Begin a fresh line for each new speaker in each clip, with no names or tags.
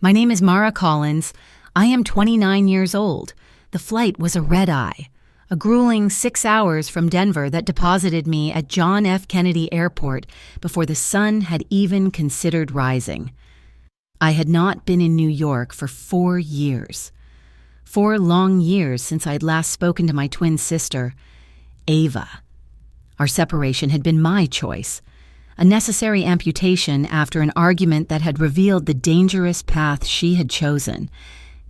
My name is Mara Collins. I am 29 years old. The flight was a red-eye, a grueling 6 hours from Denver that deposited me at John F. Kennedy Airport before the sun had even considered rising. I had not been in New York for 4 years. 4 long years since I'd last spoken to my twin sister, Ava. Our separation had been my choice, a necessary amputation after an argument that had revealed the dangerous path she had chosen.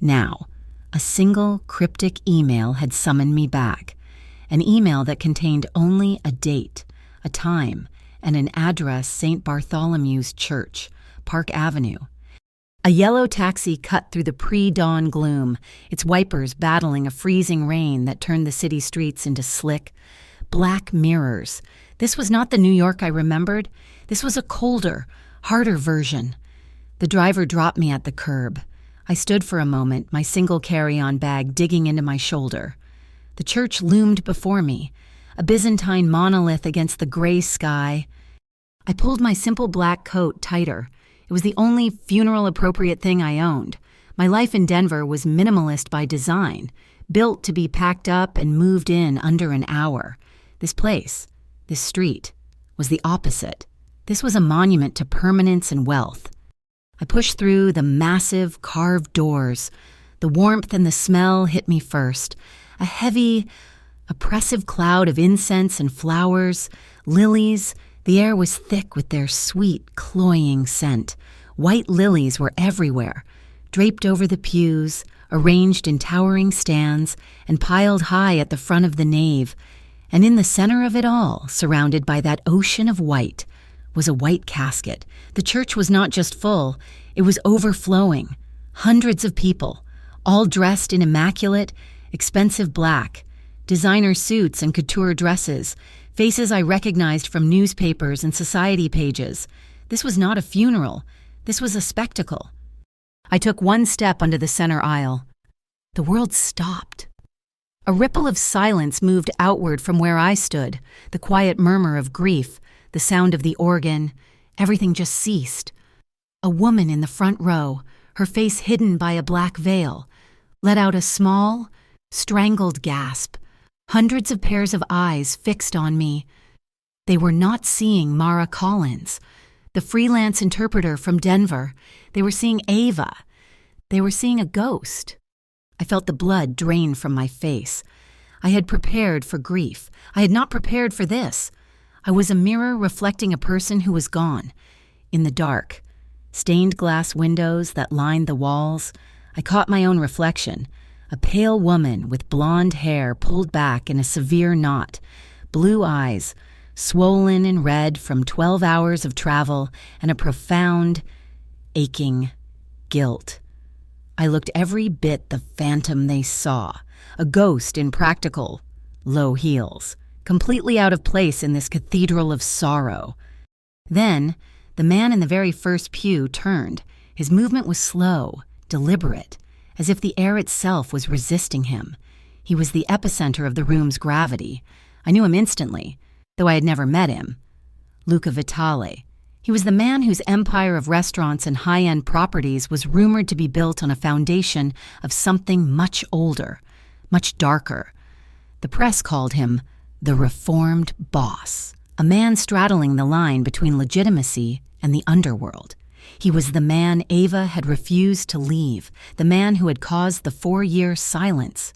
Now, a single cryptic email had summoned me back, an email that contained only a date, a time, and an address: St. Bartholomew's Church, Park Avenue. A yellow taxi cut through the pre-dawn gloom, its wipers battling a freezing rain that turned the city streets into slick, black mirrors. This was not the New York I remembered. This was a colder, harder version. The driver dropped me at the curb. I stood for a moment, my single carry-on bag digging into my shoulder. The church loomed before me, a Byzantine monolith against the gray sky. I pulled my simple black coat tighter. It was the only funeral-appropriate thing I owned. My life in Denver was minimalist by design, built to be packed up and moved in under an hour. This place, this street, was the opposite. This was a monument to permanence and wealth. I pushed through the massive carved doors. The warmth and the smell hit me first. A heavy, oppressive cloud of incense and flowers, lilies. The air was thick with their sweet, cloying scent. White lilies were everywhere, draped over the pews, arranged in towering stands, and piled high at the front of the nave. And in the center of it all, surrounded by that ocean of white, was a white casket. The church was not just full, it was overflowing. Hundreds of people, all dressed in immaculate, expensive black, designer suits and couture dresses, faces I recognized from newspapers and society pages. This was not a funeral. This was a spectacle. I took one step onto the center aisle. The world stopped. A ripple of silence moved outward from where I stood, the quiet murmur of grief, the sound of the organ. Everything just ceased. A woman in the front row, her face hidden by a black veil, let out a small, strangled gasp. Hundreds of pairs of eyes fixed on me. They were not seeing Mara Collins, the freelance interpreter from Denver. They were seeing Ava. They were seeing a ghost. I felt the blood drain from my face. I had prepared for grief. I had not prepared for this. I was a mirror reflecting a person who was gone. In the dark, stained glass windows that lined the walls, I caught my own reflection. A pale woman with blonde hair pulled back in a severe knot, blue eyes, swollen and red from 12 hours of travel, and a profound, aching guilt. I looked every bit the phantom they saw, a ghost in practical, low heels, completely out of place in this cathedral of sorrow. Then, the man in the very first pew turned. His movement was slow, deliberate, as if the air itself was resisting him. He was the epicenter of the room's gravity. I knew him instantly, though I had never met him. Luca Vitale. He was the man whose empire of restaurants and high-end properties was rumored to be built on a foundation of something much older, much darker. The press called him the reformed boss, a man straddling the line between legitimacy and the underworld. He was the man Ava had refused to leave, the man who had caused the 4-year silence.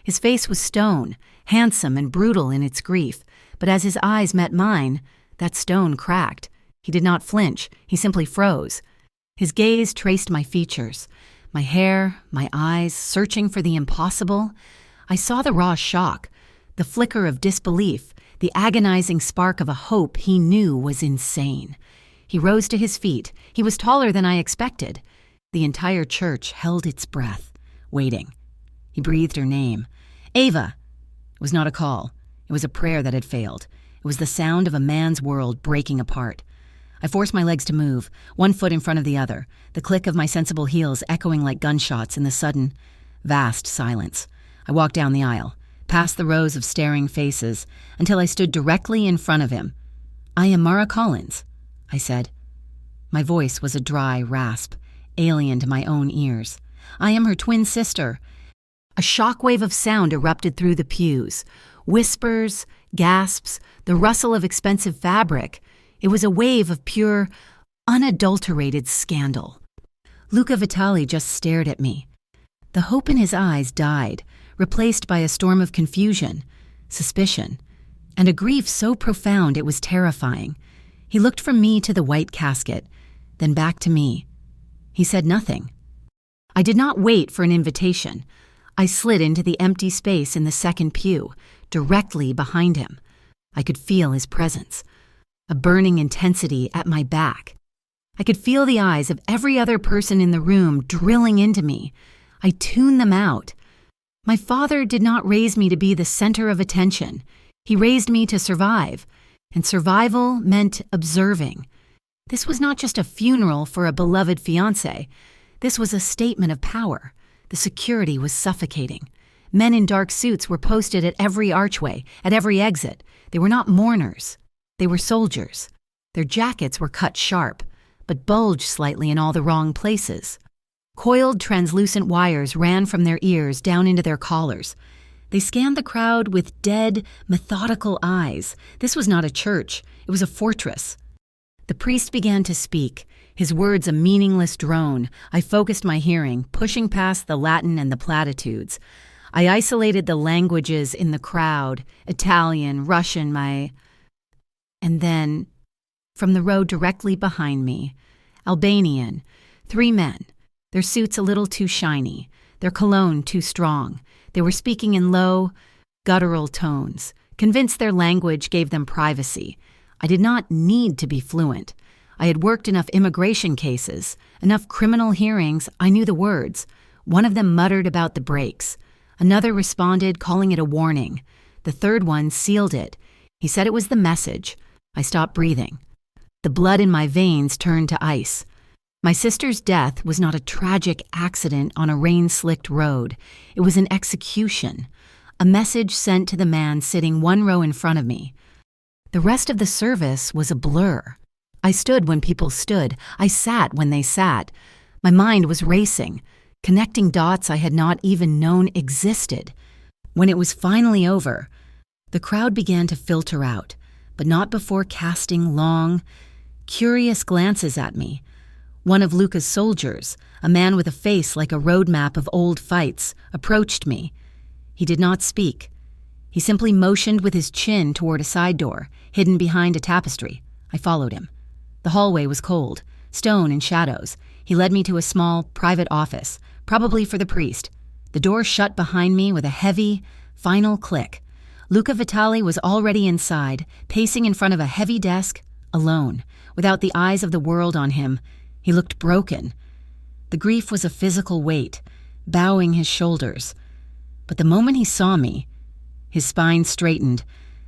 His face was stone, handsome and brutal in its grief, but as his eyes met mine, that stone cracked. He did not flinch, he simply froze. His gaze traced my features, my hair, my eyes, searching for the impossible. I saw the raw shock, the flicker of disbelief, the agonizing spark of a hope he knew was insane. He rose to his feet. He was taller than I expected. The entire church held its breath, waiting. He breathed her name. Ava! It was not a call. It was a prayer that had failed. It was the sound of a man's world breaking apart. I forced my legs to move, one foot in front of the other, the click of my sensible heels echoing like gunshots in the sudden, vast silence. I walked down the aisle, past the rows of staring faces, until I stood directly in front of him. "I am Mara Collins," I said. My voice was a dry rasp. alien to my own ears. I am her twin sister. A shockwave of sound erupted through the pews. Whispers, gasps, the rustle of expensive fabric. It was a wave of pure, unadulterated scandal. Luca Vitali just stared at me. The hope in his eyes died, replaced by a storm of confusion, suspicion, and a grief so profound it was terrifying. He looked from me to the white casket, then back to me. He said nothing. I did not wait for an invitation. I slid into the empty space in the second pew, directly behind him. I could feel his presence, a burning intensity at my back. I could feel the eyes of every other person in the room drilling into me. I tuned them out. My father did not raise me to be the center of attention. He raised me to survive, and survival meant observing. This was not just a funeral for a beloved fiancé. This was a statement of power. The security was suffocating. Men in dark suits were posted at every archway, at every exit. They were not mourners. They were soldiers. Their jackets were cut sharp, but bulged slightly in all the wrong places. Coiled, translucent wires ran from their ears down into their collars. They scanned the crowd with dead, methodical eyes. This was not a church. It was a fortress. The priest began to speak, his words a meaningless drone. I focused my hearing, pushing past the Latin and the platitudes. I isolated the languages in the crowd, Italian, Russian, And then, from the row directly behind me, Albanian, 3 men, their suits a little too shiny, their cologne too strong. They were speaking in low, guttural tones, convinced their language gave them privacy. I did not need to be fluent. I had worked enough immigration cases, enough criminal hearings, I knew the words. One of them muttered about the brakes. Another responded, calling it a warning. The third one sealed it. He said it was the message. I stopped breathing. The blood in my veins turned to ice. My sister's death was not a tragic accident on a rain-slicked road. It was an execution, a message sent to the man sitting 1 row in front of me. The rest of the service was a blur. I stood when people stood. I sat when they sat. My mind was racing, connecting dots I had not even known existed. When it was finally over, the crowd began to filter out, but not before casting long, curious glances at me. One of Luca's soldiers, a man with a face like a roadmap of old fights, approached me. He did not speak. He simply motioned with his chin toward a side door, hidden behind a tapestry. I followed him. The hallway was cold, stone and shadows. He led me to a small, private office, probably for the priest. The door shut behind me with a heavy, final click. Luca Vitali was already inside, pacing in front of a heavy desk, alone, without the eyes of the world on him. He looked broken. The grief was a physical weight, bowing his shoulders. But the moment he saw me, his spine straightened.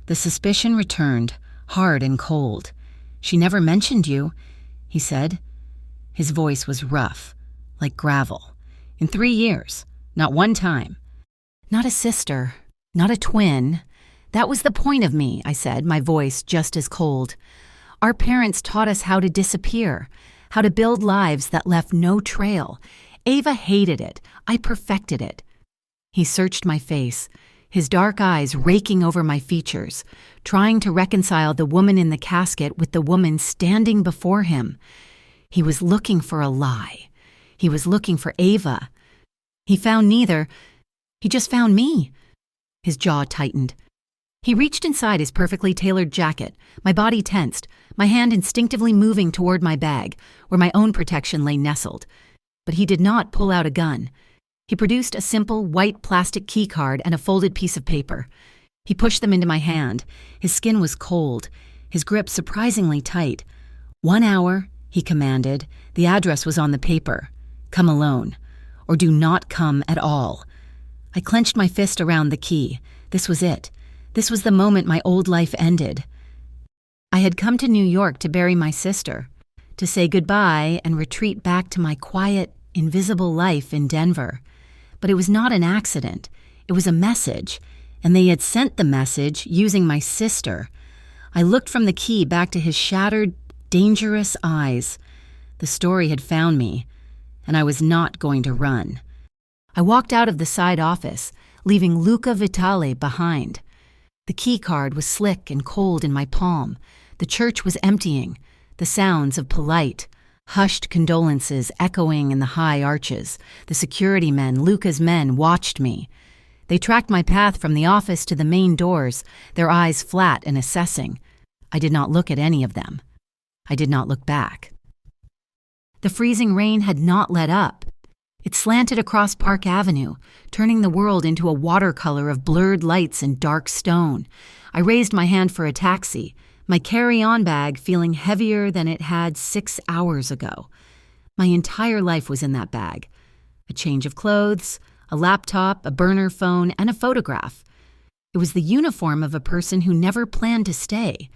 The suspicion returned, hard and cold. "She never mentioned you," he said. His voice was rough, like gravel. "In 3 years, not one time." "Not a sister, not a twin. That was the point of me," I said, my voice just as cold. "Our parents taught us how to disappear, how to build lives that left no trail. Ava hated it. I perfected it." He searched my face, his dark eyes raking over my features, trying to reconcile the woman in the casket with the woman standing before him. He was looking for a lie. He was looking for Ava. He found neither. He just found me. His jaw tightened. He reached inside his perfectly tailored jacket, my body tensed, my hand instinctively moving toward my bag, where my own protection lay nestled. But he did not pull out a gun. He produced a simple white plastic key card and a folded piece of paper. He pushed them into my hand. His skin was cold, his grip surprisingly tight. 1 hour, he commanded. The address was on the paper. Come alone, or do not come at all. I clenched my fist around the key. This was it. This was the moment my old life ended. I had come to New York to bury my sister, to say goodbye and retreat back to my quiet, invisible life in Denver. But it was not an accident. It was a message, and they had sent the message using my sister. I looked from the key back to his shattered, dangerous eyes. The story had found me, and I was not going to run. I walked out of the side office, leaving Luca Vitale behind. The key card was slick and cold in my palm. The church was emptying, the sounds of polite, hushed condolences echoing in the high arches. The security men, Luca's men, watched me. They tracked my path from the office to the main doors, their eyes flat and assessing. I did not look at any of them. I did not look back. The freezing rain had not let up. It slanted across Park Avenue, turning the world into a watercolor of blurred lights and dark stone. I raised my hand for a taxi, my carry-on bag feeling heavier than it had 6 hours ago. My entire life was in that bag. A change of clothes, a laptop, a burner phone, and a photograph. It was the uniform of a person who never planned to stay.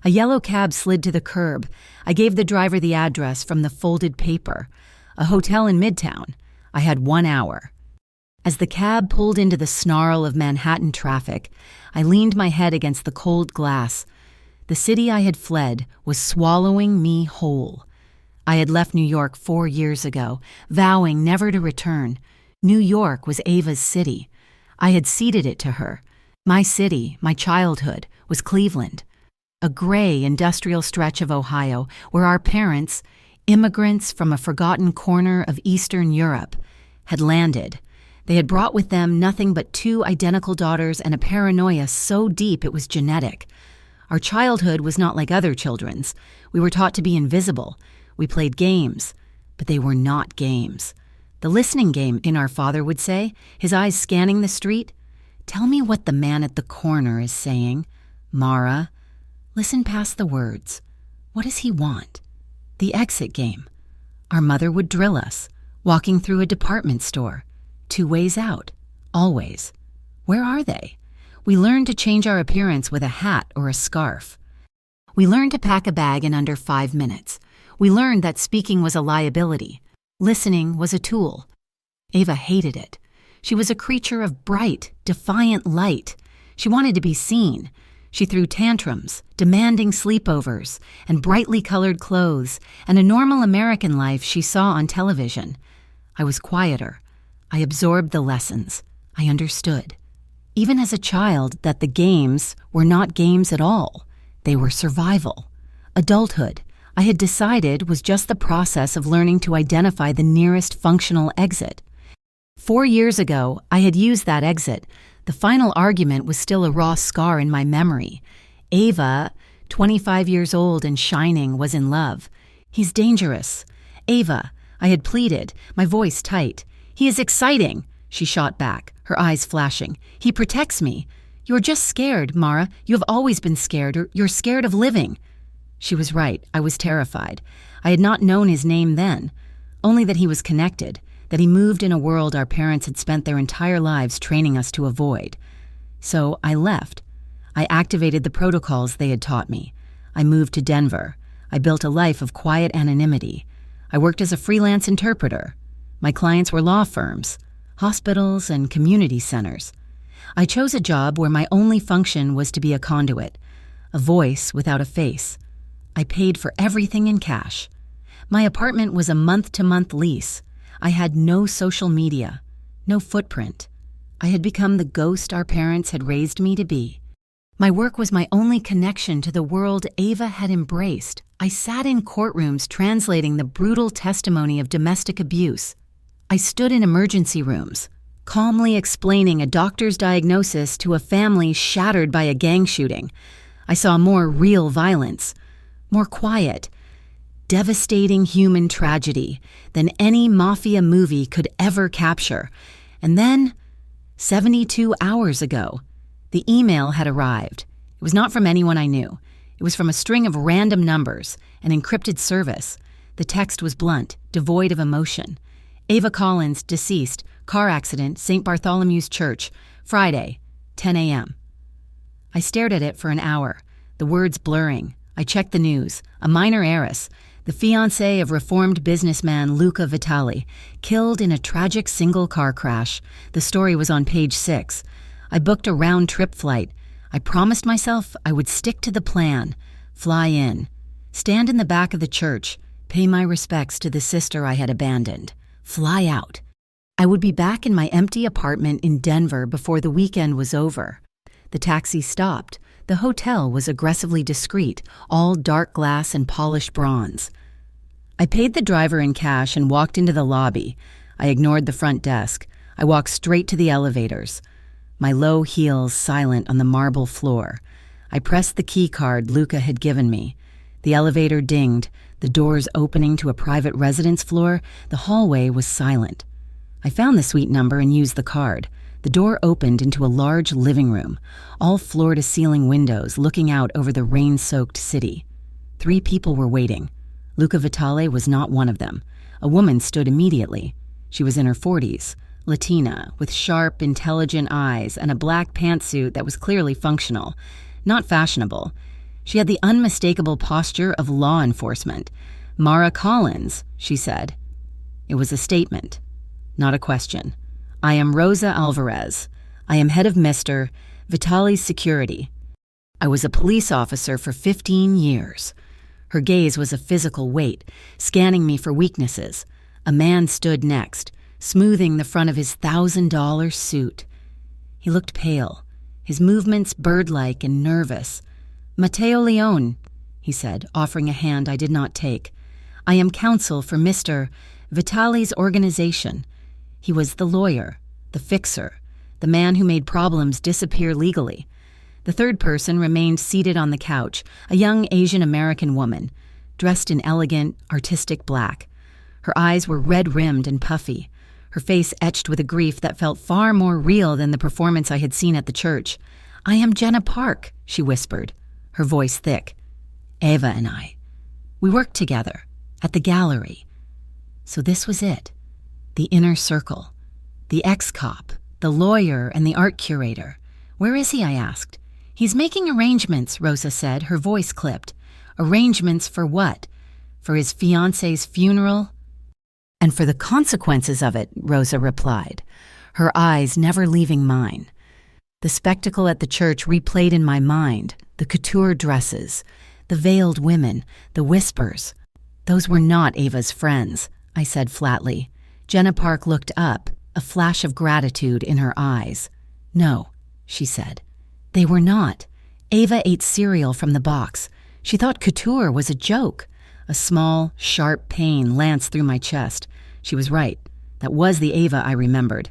A yellow cab slid to the curb. I gave the driver the address from the folded paper. A hotel in Midtown. I had 1 hour. As the cab pulled into the snarl of Manhattan traffic, I leaned my head against the cold glass. The city I had fled was swallowing me whole. I had left New York 4 years ago, vowing never to return. New York was Ava's city. I had ceded it to her. My city, my childhood, was Cleveland, a gray industrial stretch of Ohio where our parents, immigrants from a forgotten corner of Eastern Europe, had landed. They had brought with them nothing but 2 identical daughters and a paranoia so deep it was genetic. Our childhood was not like other children's. We were taught to be invisible. We played games, but they were not games. The listening game, in our father would say, his eyes scanning the street. Tell me what the man at the corner is saying. Mara, listen past the words. What does he want? The exit game. Our mother would drill us, walking through a department store. 2 ways out, always. Where are they? We learned to change our appearance with a hat or a scarf. We learned to pack a bag in under 5 minutes. We learned that speaking was a liability. Listening was a tool. Ava hated it. She was a creature of bright, defiant light. She wanted to be seen. She threw tantrums, demanding sleepovers, and brightly colored clothes, and a normal American life she saw on television. I was quieter. I absorbed the lessons. I understood, even as a child, that the games were not games at all. They were survival. Adulthood, I had decided, was just the process of learning to identify the nearest functional exit. 4 years ago, I had used that exit. The final argument was still a raw scar in my memory. Ava, 25 years old and shining, was in love. He's dangerous. Ava, I had pleaded, my voice tight. He is exciting, she shot back, her eyes flashing. He protects me. You're just scared, Mara. You have always been scared, or you're scared of living. She was right. I was terrified. I had not known his name then, only that he was connected, that he moved in a world our parents had spent their entire lives training us to avoid. So I left. I activated the protocols they had taught me. I moved to Denver. I built a life of quiet anonymity. I worked as a freelance interpreter. My clients were law firms, hospitals, and community centers. I chose a job where my only function was to be a conduit, a voice without a face. I paid for everything in cash. My apartment was a month-to-month lease. I had no social media, no footprint. I had become the ghost our parents had raised me to be. My work was my only connection to the world Ava had embraced. I sat in courtrooms translating the brutal testimony of domestic abuse. I stood in emergency rooms, calmly explaining a doctor's diagnosis to a family shattered by a gang shooting. I saw more real violence, more quiet, devastating human tragedy than any mafia movie could ever capture. And then, 72 hours ago, the email had arrived. It was not from anyone I knew. It was from a string of random numbers, an encrypted service. The text was blunt, devoid of emotion. Ava Collins, deceased, car accident, St. Bartholomew's Church, Friday, 10 a.m. I stared at it for an hour, the words blurring. I checked the news. A minor heiress, the fiancé of reformed businessman Luca Vitale, killed in a tragic single-car crash. The story was on page 6. I booked a round-trip flight. I promised myself I would stick to the plan, fly in, stand in the back of the church, pay my respects to the sister I had abandoned. fly out. I would be back in my empty apartment in Denver before the weekend was over. The taxi stopped. The hotel was aggressively discreet, all dark glass and polished bronze. I paid the driver in cash and walked into the lobby. I ignored the front desk. I walked straight to the elevators, my low heels silent on the marble floor. I pressed the key card Luca had given me. The elevator dinged, the doors opening to a private residence floor. The hallway was silent. I found the suite number and used the card. The door opened into a large living room, all floor-to-ceiling windows looking out over the rain-soaked city. 3 people were waiting. Luca Vitale was not one of them. A woman stood immediately. She was in her 40s, Latina, with sharp, intelligent eyes and a black pantsuit that was clearly functional, not fashionable. She had the unmistakable posture of law enforcement. "Mara Collins," she said. It was a statement, not a question. "I am Rosa Alvarez. I am head of Mr. Vitale's security. I was a police officer for 15 years. Her gaze was a physical weight, scanning me for weaknesses. A man stood next, smoothing the front of his $1,000 suit. He looked pale, his movements bird-like and nervous. "Matteo Leone," he said, offering a hand I did not take. "I am counsel for Mr. Vitale's organization." He was the lawyer, the fixer, the man who made problems disappear legally. The third person remained seated on the couch, a young Asian-American woman, dressed in elegant, artistic black. Her eyes were red-rimmed and puffy, her face etched with a grief that felt far more real than the performance I had seen at the church. "I am Jenna Park," she whispered, her voice thick. "Ava and I. We worked together, at the gallery." So this was it. The inner circle. The ex-cop, the lawyer, and the art curator. "Where is he?" I asked. "He's making arrangements," Rosa said, her voice clipped. "Arrangements for what? For his fiancé's funeral?" "And for the consequences of it," Rosa replied, her eyes never leaving mine. The spectacle at the church replayed in my mind, the couture dresses, the veiled women, the whispers. "Those were not Ava's friends," I said flatly. Jenna Park looked up, a flash of gratitude in her eyes. "No," she said. "They were not. Ava ate cereal from the box. She thought couture was a joke." A small, sharp pain lanced through my chest. She was right. That was the Ava I remembered.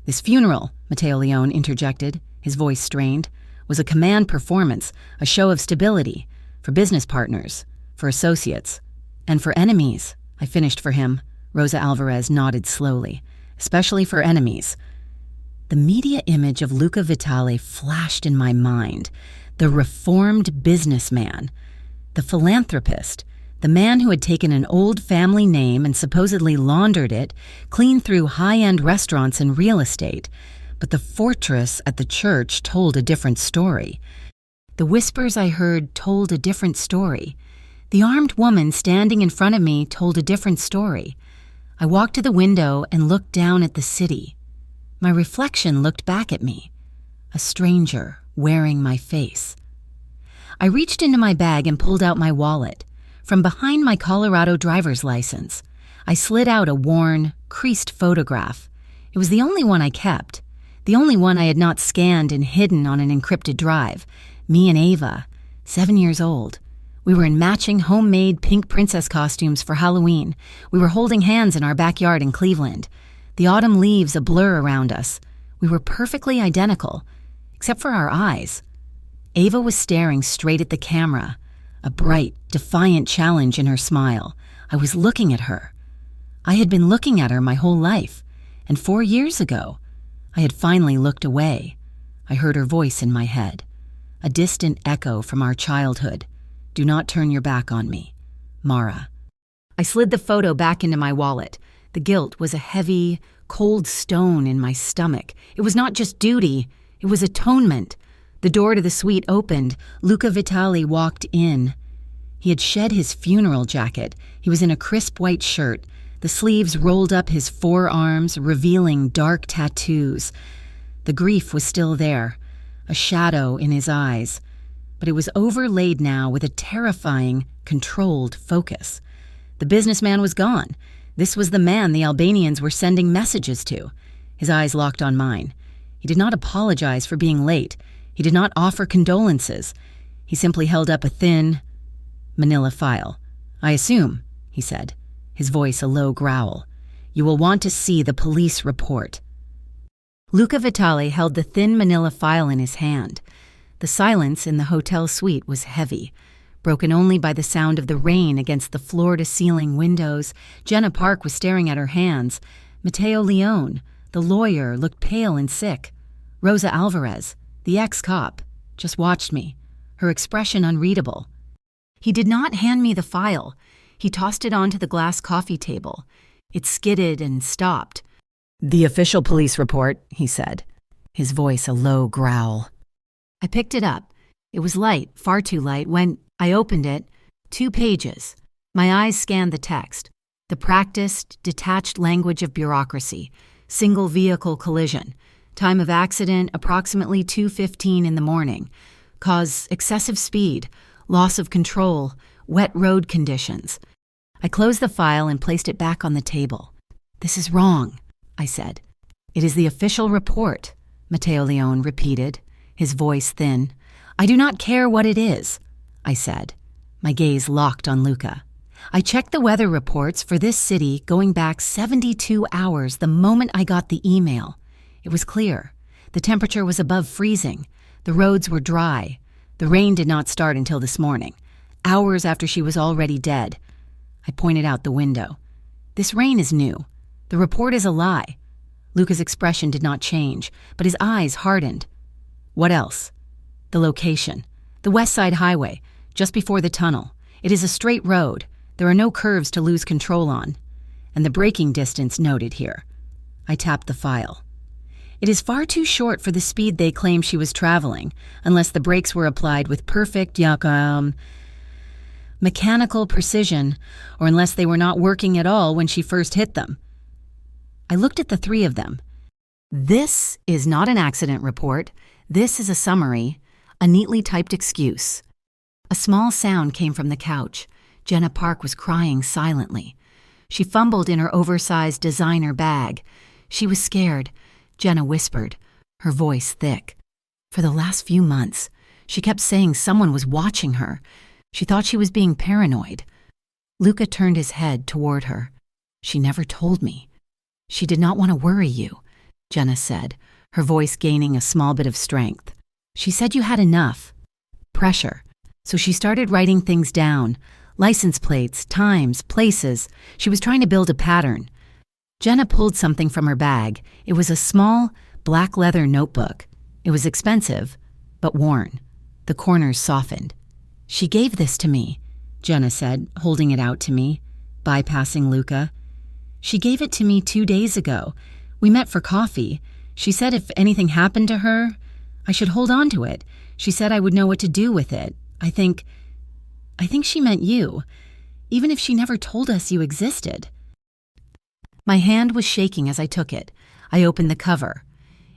"This funeral," Matteo Leone interjected, his voice strained, "was a command performance, a show of stability, for business partners, for associates, and for enemies," I finished for him. Rosa Alvarez nodded slowly. "Especially for enemies." The media image of Luca Vitale flashed in my mind. The reformed businessman, the philanthropist, the man who had taken an old family name and supposedly laundered it, clean through high-end restaurants and real estate. But the fortress at the church told a different story. The whispers I heard told a different story. The armed woman standing in front of me told a different story. I walked to the window and looked down at the city. My reflection looked back at me, a stranger wearing my face. I reached into my bag and pulled out my wallet. From behind my Colorado driver's license, I slid out a worn, creased photograph. It was the only one I kept, the only one I had not scanned and hidden on an encrypted drive. Me and Ava, 7 years old. We were in matching homemade pink princess costumes for Halloween. We were holding hands in our backyard in Cleveland. The autumn leaves a blur around us. We were perfectly identical, except for our eyes. Ava was staring straight at the camera, a bright, defiant challenge in her smile. I was looking at her. I had been looking at her my whole life, and 4 years ago, I had finally looked away. I heard her voice in my head, a distant echo from our childhood. "Do not turn your back on me, Mara." I slid the photo back into my wallet. The guilt was a heavy, cold stone in my stomach. It was not just duty, it was atonement. The door to the suite opened. Luca Vitale walked in. He had shed his funeral jacket. He was in a crisp white shirt. The sleeves rolled up his forearms, revealing dark tattoos. The grief was still there, a shadow in his eyes, but it was overlaid now with a terrifying, controlled focus. The businessman was gone. This was the man the Albanians were sending messages to. His eyes locked on mine. He did not apologize for being late. He did not offer condolences. He simply held up a thin, manila file. "I assume," he said, his voice a low growl, "you will want to see the police report." Luca Vitale held the thin manila file in his hand. The silence in the hotel suite was heavy, broken only by the sound of the rain against the floor-to-ceiling windows. Jenna Park was staring at her hands. Matteo Leone, the lawyer, looked pale and sick. Rosa Alvarez, the ex-cop, just watched me, her expression unreadable. He did not hand me the file. He tossed it onto the glass coffee table. It skidded and stopped. "The official police report," he said, his voice a low growl. I picked it up. It was light, far too light. When I opened it, 2 pages. My eyes scanned the text. The practiced, detached language of bureaucracy. Single vehicle collision. Time of accident, approximately 2:15 in the morning. Cause, excessive speed. Loss of control. Wet road conditions. I closed the file and placed it back on the table. "This is wrong," I said. "It is the official report," Matteo Leone repeated, his voice thin. "I do not care what it is," I said, my gaze locked on Luca. "I checked the weather reports for this city going back 72 hours the moment I got the email. It was clear. The temperature was above freezing. The roads were dry. The rain did not start until this morning, hours after she was already dead." I pointed out the window. "This rain is new. The report is a lie." Luca's expression did not change, but his eyes hardened. "What else?" "The location. The West Side Highway, just before the tunnel. It is a straight road. There are no curves to lose control on. And the braking distance noted here." I tapped the file. "It is far too short for the speed they claim she was traveling, unless the brakes were applied with perfect, mechanical precision, or unless they were not working at all when she first hit them." I looked at the 3 of them. "This is not an accident report. This is a summary, a neatly typed excuse." A small sound came from the couch. Jenna Park was crying silently. She fumbled in her oversized designer bag. She was scared. Jenna whispered, her voice thick. For the last few months, she kept saying someone was watching her. She thought she was being paranoid. Luca turned his head toward her. "She never told me." "She did not want to worry you," Jenna said, her voice gaining a small bit of strength. "She said you had enough. Pressure. So she started writing things down. License plates, times, places. She was trying to build a pattern." Jenna pulled something from her bag. It was a small, black leather notebook. It was expensive, but worn. The corners softened. "She gave this to me," Jenna said, holding it out to me, bypassing Luca. "She gave it to me 2 days ago. We met for coffee. She said if anything happened to her, I should hold on to it. She said I would know what to do with it. I think she meant you, even if she never told us you existed." My hand was shaking as I took it. I opened the cover.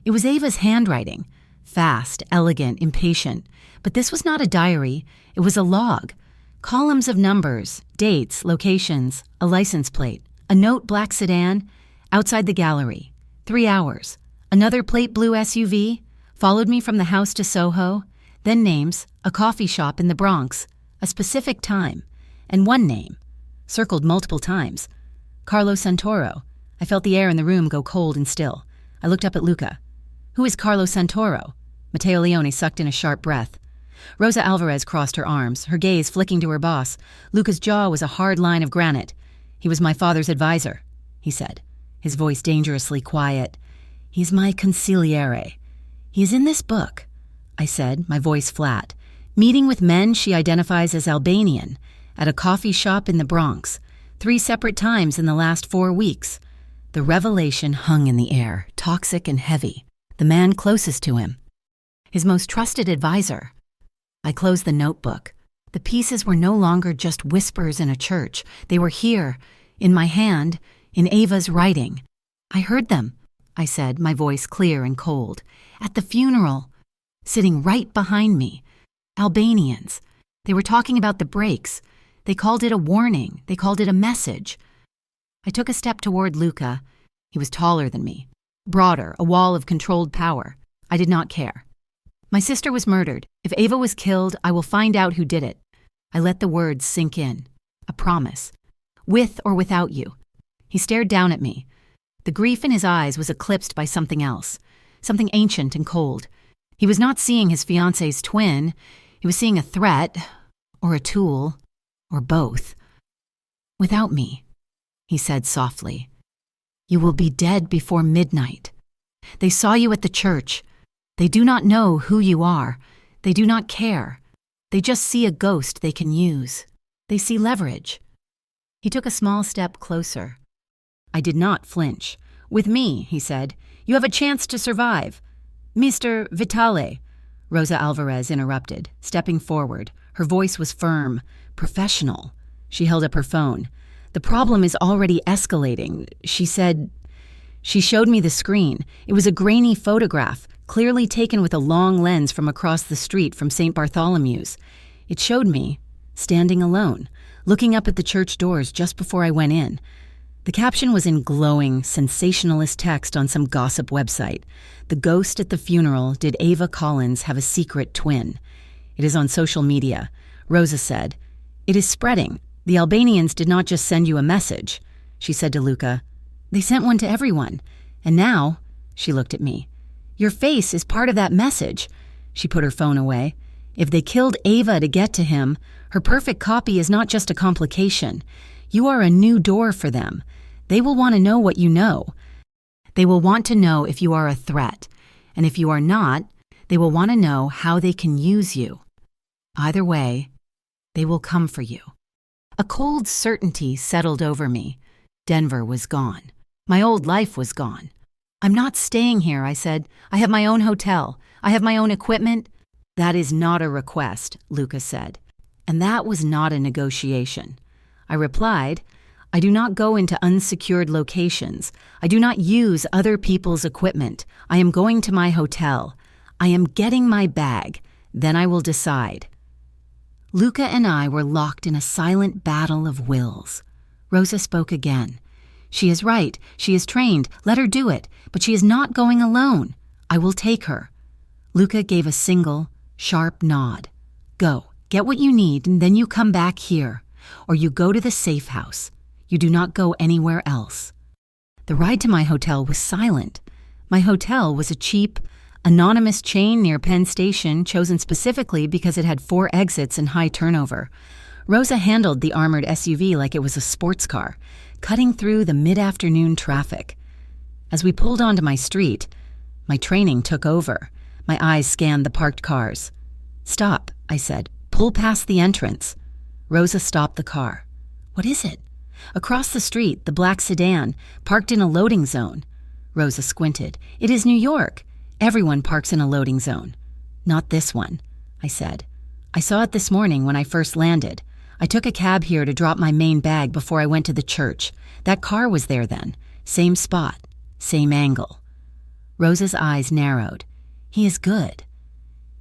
It was Ava's handwriting. Fast, elegant, impatient. But this was not a diary. It was a log. Columns of numbers, dates, locations, a license plate, a note black sedan, outside the gallery. 3 hours. Another plate blue SUV, followed me from the house to Soho. Then names, a coffee shop in the Bronx, a specific time, and one name, circled multiple times. Carlo Santoro. I felt the air in the room go cold and still. I looked up at Luca. "Who is Carlo Santoro?" Matteo Leone sucked in a sharp breath. Rosa Alvarez crossed her arms, her gaze flicking to her boss. Luca's jaw was a hard line of granite. "He was my father's advisor," he said, his voice dangerously quiet. "He's my consigliere. He is in this book," I said, my voice flat. "Meeting with men she identifies as Albanian, at a coffee shop in the Bronx, 3 separate times in the last 4 weeks." The revelation hung in the air, toxic and heavy. The man closest to him. His most trusted advisor. I closed the notebook. The pieces were no longer just whispers in a church. They were here, in my hand, in Ava's writing. "I heard them," I said, my voice clear and cold. "At the funeral. Sitting right behind me. Albanians. They were talking about the brakes. They called it a warning. They called it a message." I took a step toward Luca. He was taller than me, broader, a wall of controlled power. I did not care. My sister was murdered. If Ava was killed, I will find out who did it. I let the words sink in. A promise. With or without you. He stared down at me. The grief in his eyes was eclipsed by something else, something ancient and cold. He was not seeing his fiancé's twin. He was seeing a threat, or a tool, or both. Without me, he said softly. You will be dead before midnight. They saw you at the church. They do not know who you are. They do not care. They just see a ghost they can use. They see leverage. He took a small step closer. I did not flinch. With me, he said, you have a chance to survive. Mr. Vitale, Rosa Alvarez interrupted, stepping forward. Her voice was firm, professional. She held up her phone. The problem is already escalating, she said. She showed me the screen. It was a grainy photograph, clearly taken with a long lens from across the street from St. Bartholomew's. It showed me, standing alone, looking up at the church doors just before I went in. The caption was in glowing, sensationalist text on some gossip website. The ghost at the funeral, did Ava Collins have a secret twin? It is on social media. Rosa said, it is spreading. The Albanians did not just send you a message. She said to Luca, they sent one to everyone. And now, she looked at me, your face is part of that message. She put her phone away. If they killed Ava to get to him, her perfect copy is not just a complication. You are a new door for them. They will want to know what you know. They will want to know if you are a threat. And if you are not, they will want to know how they can use you. Either way, they will come for you. A cold certainty settled over me. Denver was gone. My old life was gone. I'm not staying here, I said. I have my own hotel. I have my own equipment. That is not a request, Lucas said. And that was not a negotiation. I replied, I do not go into unsecured locations. I do not use other people's equipment. I am going to my hotel. I am getting my bag. Then I will decide. Luca and I were locked in a silent battle of wills. Rosa spoke again. She is right. She is trained. Let her do it. But she is not going alone. I will take her. Luca gave a single, sharp nod. Go, get what you need, and then you come back here. Or you go to the safe house. You do not go anywhere else. The ride to my hotel was silent. My hotel was a cheap, anonymous chain near Penn Station, chosen specifically because it had 4 exits and high turnover. Rosa handled the armored SUV like it was a sports car, cutting through the mid-afternoon traffic. As we pulled onto my street, my training took over. My eyes scanned the parked cars. Stop, I said. Pull past the entrance. Rosa stopped the car. What is it? Across the street, the black sedan, parked in a loading zone. Rosa squinted. It is New York. Everyone parks in a loading zone. Not this one, I said. I saw it this morning when I first landed. I took a cab here to drop my main bag before I went to the church. That car was there then. Same spot. Same angle. Rosa's eyes narrowed. He is good.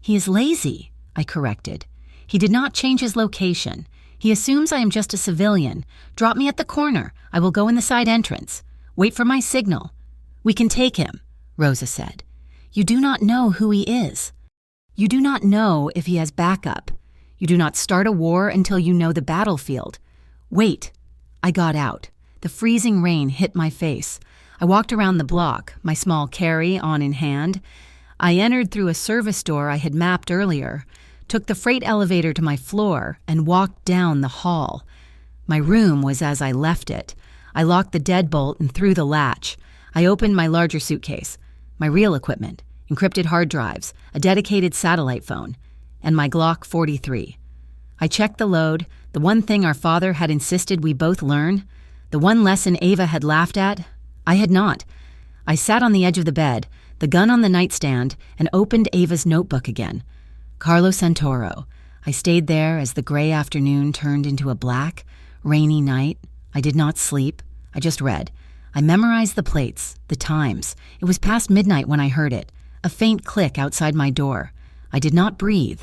He is lazy, I corrected. He did not change his location. He assumes I am just a civilian. Drop me at the corner. I will go in the side entrance. Wait for my signal. We can take him, Rosa said. You do not know who he is. You do not know if he has backup. You do not start a war until you know the battlefield. Wait. I got out. The freezing rain hit my face. I walked around the block, my small carry-on in hand. I entered through a service door I had mapped earlier, took the freight elevator to my floor, and walked down the hall. My room was as I left it. I locked the deadbolt and threw the latch. I opened my larger suitcase, my real equipment, encrypted hard drives, a dedicated satellite phone, and my Glock 43. I checked the load, the one thing our father had insisted we both learn, the one lesson Ava had laughed at. I had not. I sat on the edge of the bed, the gun on the nightstand, and opened Ava's notebook again. Carlo Santoro. I stayed there as the gray afternoon turned into a black, rainy night. I did not sleep. I just read. I memorized the plates, the times. It was past midnight when I heard it, a faint click outside my door. I did not breathe.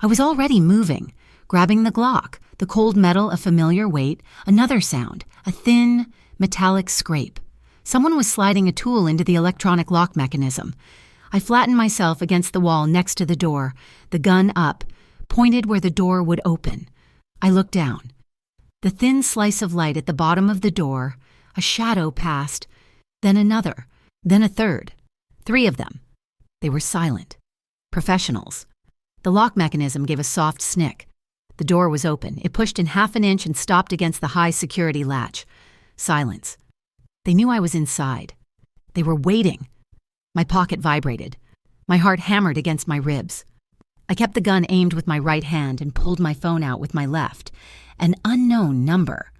I was already moving, grabbing the Glock, the cold metal a familiar weight, another sound, a thin, metallic scrape. Someone was sliding a tool into the electronic lock mechanism. I flattened myself against the wall next to the door, the gun up, pointed where the door would open. I looked down. The thin slice of light at the bottom of the door, a shadow passed, then another, then a third. 3 of them. They were silent. Professionals. The lock mechanism gave a soft snick. The door was open. It pushed in half an inch and stopped against the high security latch. Silence. They knew I was inside. They were waiting. My pocket vibrated. My heart hammered against my ribs. I kept the gun aimed with my right hand and pulled my phone out with my left. An unknown number.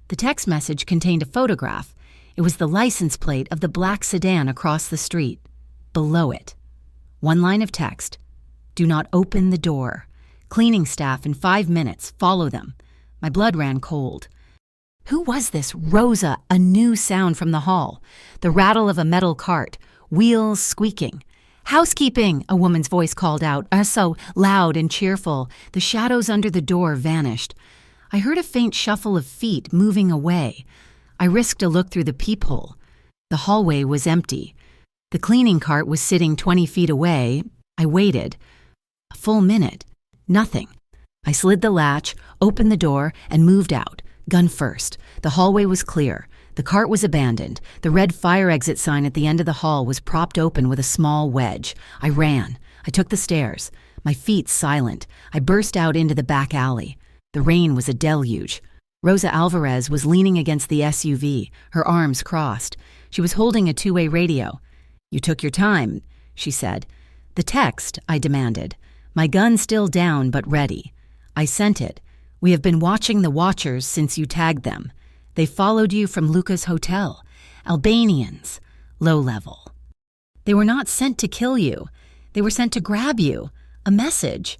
The text message contained a photograph. It was the license plate of the black sedan across the street. Below it, 1 line of text. Do not open the door. Cleaning staff in 5 minutes. Follow them. My blood ran cold. Who was this Rosa? A new sound from the hall. The rattle of a metal cart. Wheels squeaking. Housekeeping, a woman's voice called out, so loud and cheerful. The shadows under the door vanished. I heard a faint shuffle of feet moving away. I risked a look through the peephole. The hallway was empty. The cleaning cart was sitting 20 feet away. I waited. A full minute. Nothing. I slid the latch, opened the door, and moved out, gun first. The hallway was clear. The cart was abandoned. The red fire exit sign at the end of the hall was propped open with a small wedge. I ran. I took the stairs. My feet silent. I burst out into the back alley. The rain was a deluge. Rosa Alvarez was leaning against the SUV, her arms crossed. She was holding a 2-way radio. You took your time, she said. The text, I demanded. My gun still down but ready. I sent it. We have been watching the Watchers since you tagged them. They followed you from Luca's hotel. Albanians. Low level. They were not sent to kill you. They were sent to grab you. A message.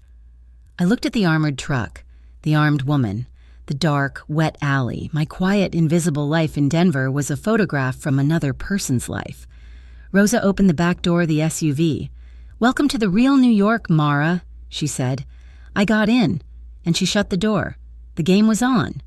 I looked at the armored truck, the armed woman, the dark, wet alley. My quiet, invisible life in Denver was a photograph from another person's life. Rosa opened the back door of the SUV. Welcome to the real New York, Mara, she said. I got in, and she shut the door. The game was on.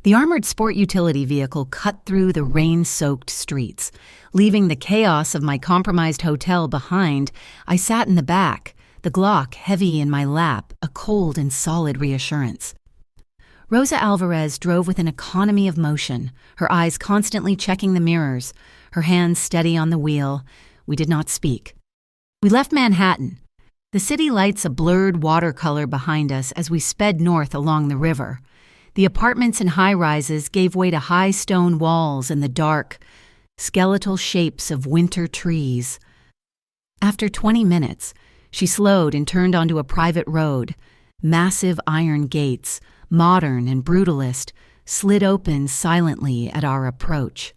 The armored sport utility vehicle cut through the rain-soaked streets. Leaving the chaos of my compromised hotel behind, I sat in the back, the Glock heavy in my lap, a cold and solid reassurance. Rosa Alvarez drove with an economy of motion, her eyes constantly checking the mirrors, her hands steady on the wheel. We did not speak. We left Manhattan. The city lights a blurred watercolor behind us as we sped north along the river. The apartments and high-rises gave way to high stone walls and the dark, skeletal shapes of winter trees. After 20 minutes, she slowed and turned onto a private road. Massive iron gates, modern and brutalist, slid open silently at our approach.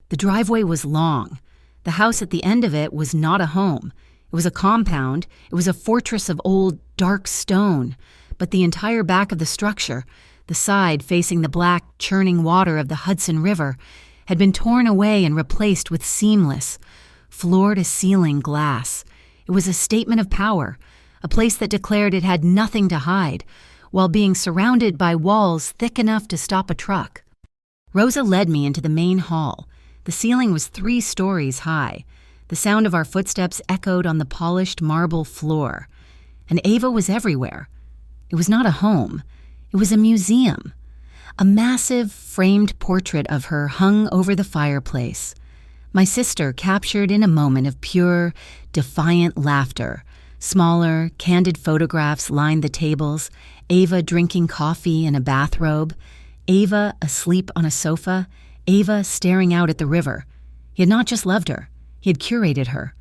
The driveway was long. The house at the end of it was not a home. It was a compound. It was a fortress of old, dark stone. But the entire back of the structure, the side facing the black, churning water of the Hudson River, had been torn away and replaced with seamless, floor-to-ceiling glass. It was a statement of power, a place that declared it had nothing to hide, while being surrounded by walls thick enough to stop a truck. Rosa led me into the main hall. The ceiling was 3 stories high. The sound of our footsteps echoed on the polished marble floor. And Ava was everywhere. It was not a home. It was a museum. A massive, framed portrait of her hung over the fireplace. My sister captured in a moment of pure, defiant laughter. Smaller, candid photographs lined the tables. Ava drinking coffee in a bathrobe. Ava asleep on a sofa. Ava staring out at the river. He had not just loved her. He had curated her.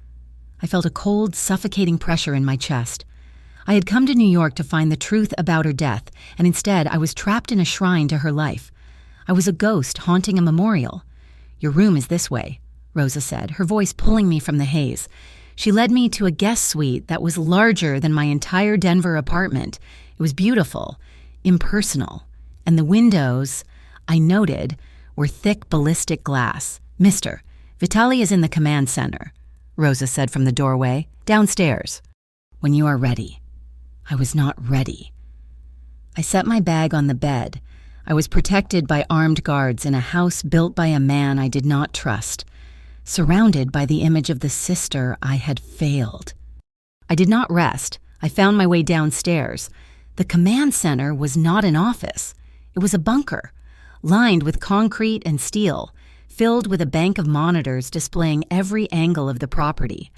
I felt a cold, suffocating pressure in my chest. I had come to New York to find the truth about her death, and instead I was trapped in a shrine to her life. I was a ghost haunting a memorial. Your room is this way, Rosa said, her voice pulling me from the haze. She led me to a guest suite that was larger than my entire Denver apartment. It was beautiful, impersonal, and the windows, I noted, were thick ballistic glass. Mister, Vitaly is in the command center, Rosa said from the doorway. Downstairs. When you are ready. I was not ready. I set my bag on the bed. I was protected by armed guards in a house built by a man I did not trust, surrounded by the image of the sister I had failed. I did not rest. I found my way downstairs. The command center was not an office. It was a bunker, lined with concrete and steel, filled with a bank of monitors displaying every angle of the property.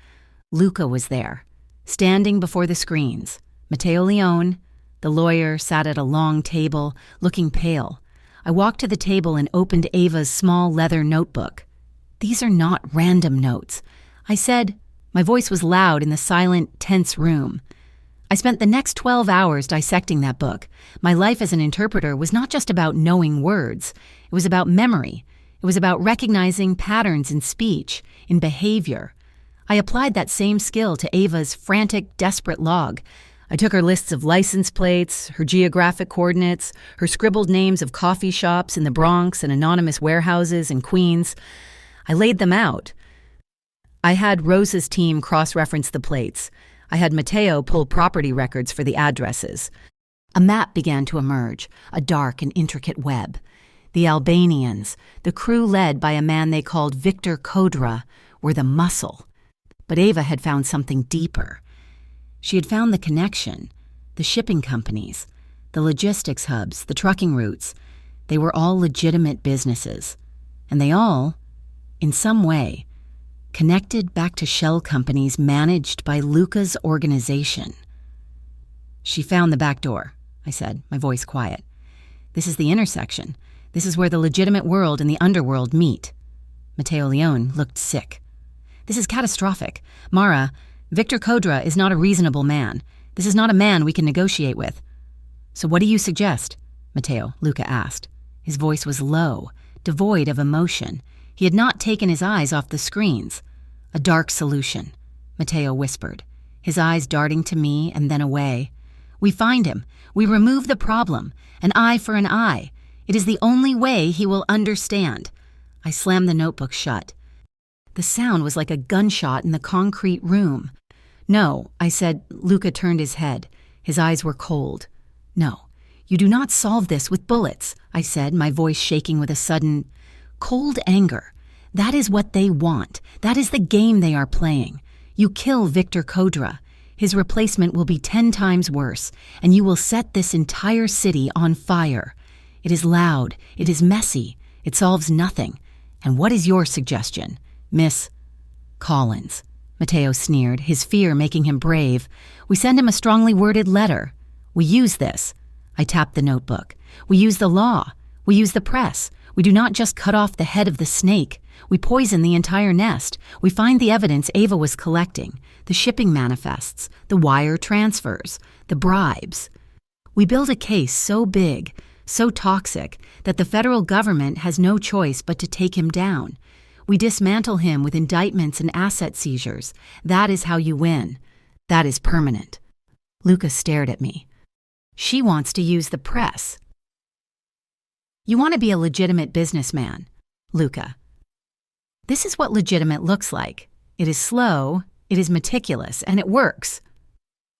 Luca was there, standing before the screens. Matteo Leone, the lawyer, sat at a long table, looking pale. I walked to the table and opened Ava's small leather notebook. "These are not random notes," I said. My voice was loud in the silent, tense room. I spent the next 12 hours dissecting that book. My life as an interpreter was not just about knowing words. It was about memory. It was about recognizing patterns in speech, in behavior. I applied that same skill to Ava's frantic, desperate log. I took her lists of license plates, her geographic coordinates, her scribbled names of coffee shops in the Bronx and anonymous warehouses in Queens. I laid them out. I had Rosa's team cross-reference the plates. I had Matteo pull property records for the addresses. A map began to emerge, a dark and intricate web. The Albanians, the crew led by a man they called Victor Kodra, were the muscle. But Ava had found something deeper. She had found the connection, the shipping companies, the logistics hubs, the trucking routes. They were all legitimate businesses. And they all, in some way, connected back to shell companies managed by Luca's organization. "She found the back door," I said, my voice quiet. "This is the intersection. This is where the legitimate world and the underworld meet." Matteo Leone looked sick. "This is catastrophic. Mara, Victor Kodra is not a reasonable man. This is not a man we can negotiate with." "So what do you suggest?" Matteo, Luca asked. His voice was low, devoid of emotion. He had not taken his eyes off the screens. "A dark solution," Matteo whispered, his eyes darting to me and then away. "We find him. We remove the problem. An eye for an eye. It is the only way he will understand." I slammed the notebook shut. The sound was like a gunshot in the concrete room. "No," I said. Luca turned his head. His eyes were cold. "No, you do not solve this with bullets," I said, my voice shaking with a sudden cold anger. "That is what they want. That is the game they are playing. You kill Victor Kodra. His replacement will be 10 times worse, and you will set this entire city on fire. It is loud. It is messy. It solves nothing. And what is your suggestion, Miss Collins?" Matteo sneered, his fear making him brave. "We send him a strongly worded letter. We use this." I tapped the notebook. "We use the law. We use the press. We do not just cut off the head of the snake. We poison the entire nest. We find the evidence Ava was collecting, the shipping manifests, the wire transfers, the bribes. We build a case so big, so toxic, that the federal government has no choice but to take him down. We dismantle him with indictments and asset seizures. That is how you win. That is permanent." Luca stared at me. "She wants to use the press." "You want to be a legitimate businessman, Luca. This is what legitimate looks like. It is slow, it is meticulous, and it works."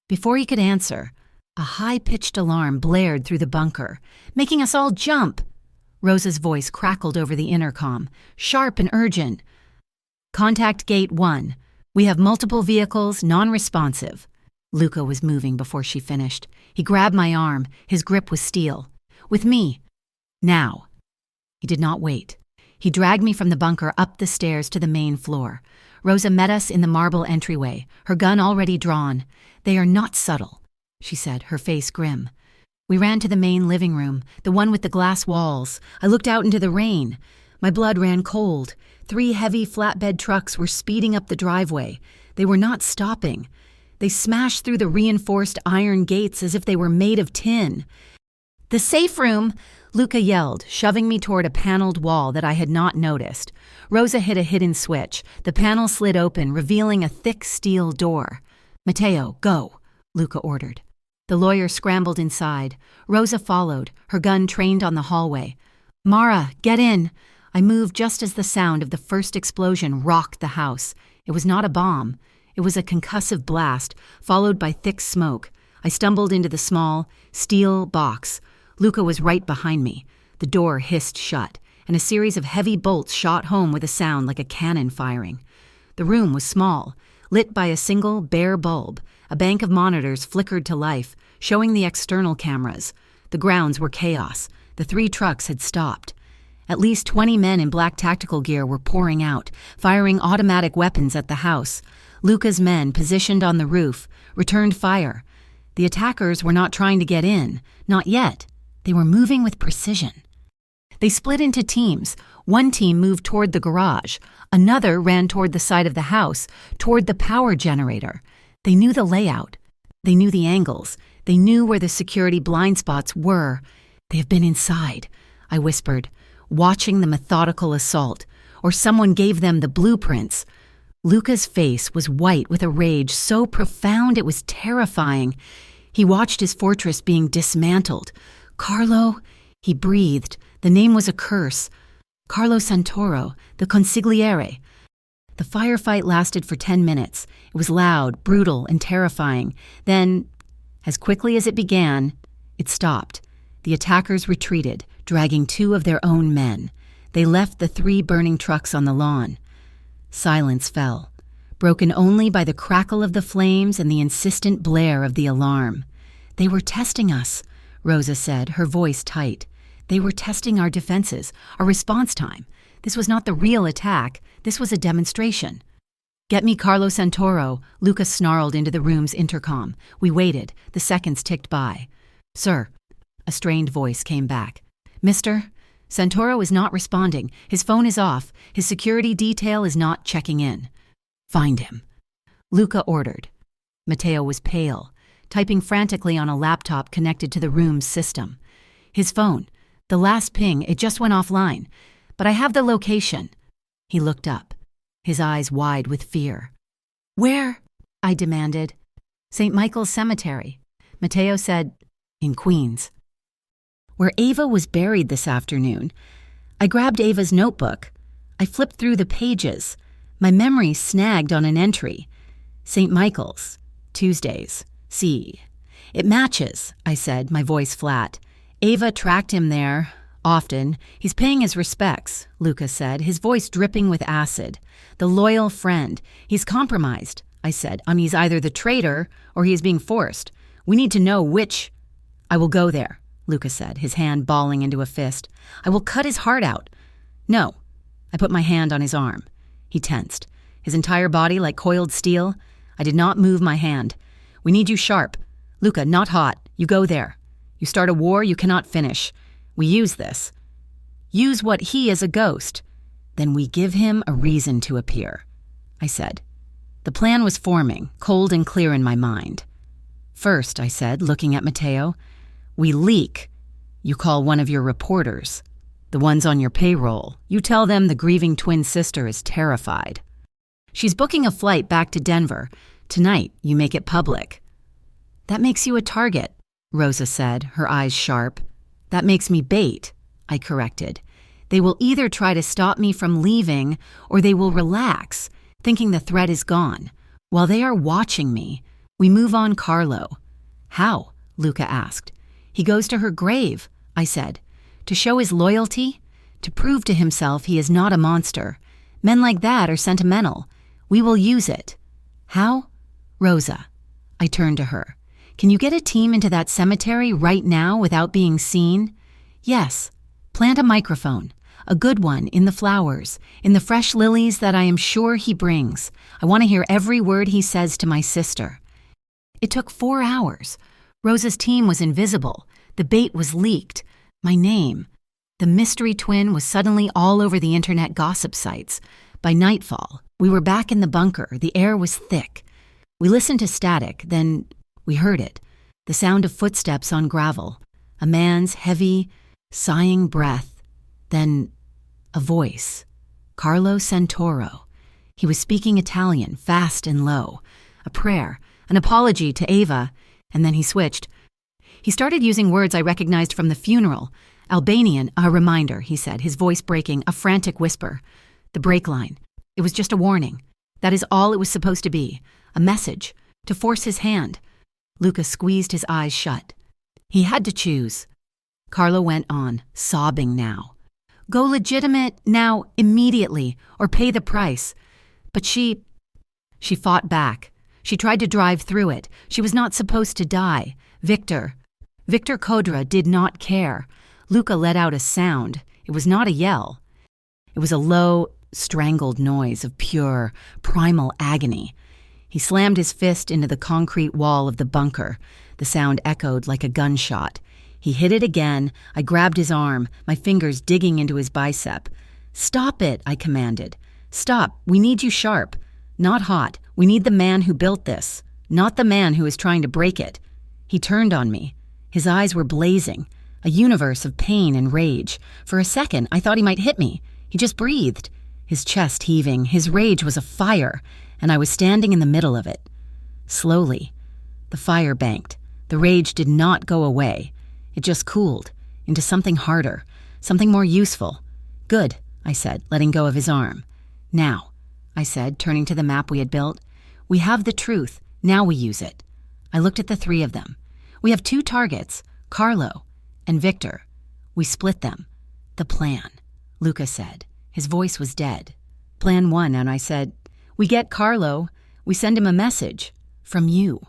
Before he could answer, a high-pitched alarm blared through the bunker, making us all jump. Rosa's voice crackled over the intercom, sharp and urgent. "Contact Gate 1. We have multiple vehicles, non-responsive." Luca was moving before she finished. He grabbed my arm. His grip was steel. "With me. Now." He did not wait. He dragged me from the bunker up the stairs to the main floor. Rosa met us in the marble entryway, her gun already drawn. "They are not subtle," she said, her face grim. We ran to the main living room, the one with the glass walls. I looked out into the rain. My blood ran cold. 3 heavy flatbed trucks were speeding up the driveway. They were not stopping. They smashed through the reinforced iron gates as if they were made of tin. "The safe room!" Luca yelled, shoving me toward a paneled wall that I had not noticed. Rosa hit a hidden switch. The panel slid open, revealing a thick steel door. "Matteo, go," Luca ordered. The lawyer scrambled inside. Rosa followed, her gun trained on the hallway. "Mara, get in." I moved just as the sound of the first explosion rocked the house. It was not a bomb. It was a concussive blast, followed by thick smoke. I stumbled into the small, steel box. Luca was right behind me. The door hissed shut, and a series of heavy bolts shot home with a sound like a cannon firing. The room was small, lit by a single, bare bulb. A bank of monitors flickered to life, showing the external cameras. The grounds were chaos. The 3 trucks had stopped. At least 20 men in black tactical gear were pouring out, firing automatic weapons at the house. Luca's men, positioned on the roof, returned fire. The attackers were not trying to get in. Not yet. They were moving with precision. They split into teams. One team moved toward the garage. Another ran toward the side of the house, toward the power generator. They knew the layout. They knew the angles. They knew where the security blind spots were. "They have been inside," I whispered, watching the methodical assault. Or someone gave them the blueprints. Luca's face was white with a rage so profound it was terrifying. He watched his fortress being dismantled. "Carlo," he breathed. The name was a curse. "Carlo Santoro, the consigliere." The firefight lasted for 10 minutes. It was loud, brutal, and terrifying. Then, as quickly as it began, it stopped. The attackers retreated, dragging 2 of their own men. They left the 3 burning trucks on the lawn. Silence fell, broken only by the crackle of the flames and the insistent blare of the alarm. "They were testing us," Rosa said, her voice tight. "They were testing our defenses, our response time. This was not the real attack. This was a demonstration." "Get me Carlo Santoro," Luca snarled into the room's intercom. We waited. The seconds ticked by. "Sir," a strained voice came back. "Mister, Santoro is not responding. His phone is off. His security detail is not checking in." "Find him," Luca ordered. Matteo was pale, typing frantically on a laptop connected to the room's system. "His phone. The last ping, it just went offline. But I have the location." He looked up, his eyes wide with fear. "Where?" I demanded. "St. Michael's Cemetery." Matteo said, "In Queens." "Where Ava was buried this afternoon." I grabbed Ava's notebook. I flipped through the pages. My memory snagged on an entry. "St. Michael's, Tuesdays, C." "It matches," I said, my voice flat. "Ava tracked him there. Often. He's paying his respects," Luca said, his voice dripping with acid. "The loyal friend. He's compromised," I said. He's either the traitor or he is being forced. We need to know which." "I will go there," Luca said, his hand balling into a fist. "I will cut his heart out." "No." I put my hand on his arm. He tensed, his entire body like coiled steel. I did not move my hand. "We need you sharp. Luca, not hot. You go there. You start a war you cannot finish. We use this. Use what he is a ghost. Then we give him a reason to appear," I said. The plan was forming, cold and clear in my mind. "First," I said, looking at Matteo, "we leak. You call one of your reporters. The ones on your payroll. You tell them the grieving twin sister is terrified. She's booking a flight back to Denver. Tonight, you make it public." "That makes you a target," Rosa said, her eyes sharp. "That makes me bait," I corrected. "They will either try to stop me from leaving or they will relax, thinking the threat is gone. While they are watching me, we move on Carlo." "How?" Luca asked. "He goes to her grave," I said. "To show his loyalty, to prove to himself he is not a monster. Men like that are sentimental. We will use it." "How?" "Rosa." I turned to her. "Can you get a team into that cemetery right now without being seen?" "Yes. Plant a microphone. A good one in the flowers, in the fresh lilies that I am sure he brings. I want to hear every word he says to my sister." It took 4 hours. Rosa's team was invisible. The bait was leaked. My name. The mystery twin was suddenly all over the internet gossip sites. By nightfall, we were back in the bunker. The air was thick. We listened to static, then we heard it. The sound of footsteps on gravel. A man's heavy, sighing breath. Then a voice. Carlo Santoro. He was speaking Italian, fast and low. A prayer, an apology to Ava, and then he switched. He started using words I recognized from the funeral. "Albanian, a reminder," he said, his voice breaking, a frantic whisper. The break line. It was just a warning. That is all it was supposed to be. A message. To force his hand. Luca squeezed his eyes shut. He had to choose. Carlo went on, sobbing now. Go legitimate now, immediately, or pay the price. But she fought back. She tried to drive through it. She was not supposed to die. Victor Kodra did not care. Luca let out a sound. It was not a yell. It was a low, strangled noise of pure, primal agony. He slammed his fist into the concrete wall of the bunker. The sound echoed like a gunshot. He hit it again. I grabbed his arm, my fingers digging into his bicep. Stop it, I commanded. Stop. We need you sharp. Not hot. We need the man who built this, not the man who is trying to break it. He turned on me. His eyes were blazing, a universe of pain and rage. For a second, I thought he might hit me. He just breathed, his chest heaving. His rage was a fire, and I was standing in the middle of it. Slowly, the fire banked. The rage did not go away. It just cooled into something harder, something more useful. Good, I said, letting go of his arm. Now, I said, turning to the map we had built, we have the truth. Now we use it. I looked at the three of them. We have 2 targets, Carlo and Victor. We split them. The plan, Luca said. His voice was dead. Plan 1, and I said, we get Carlo. We send him a message. From you.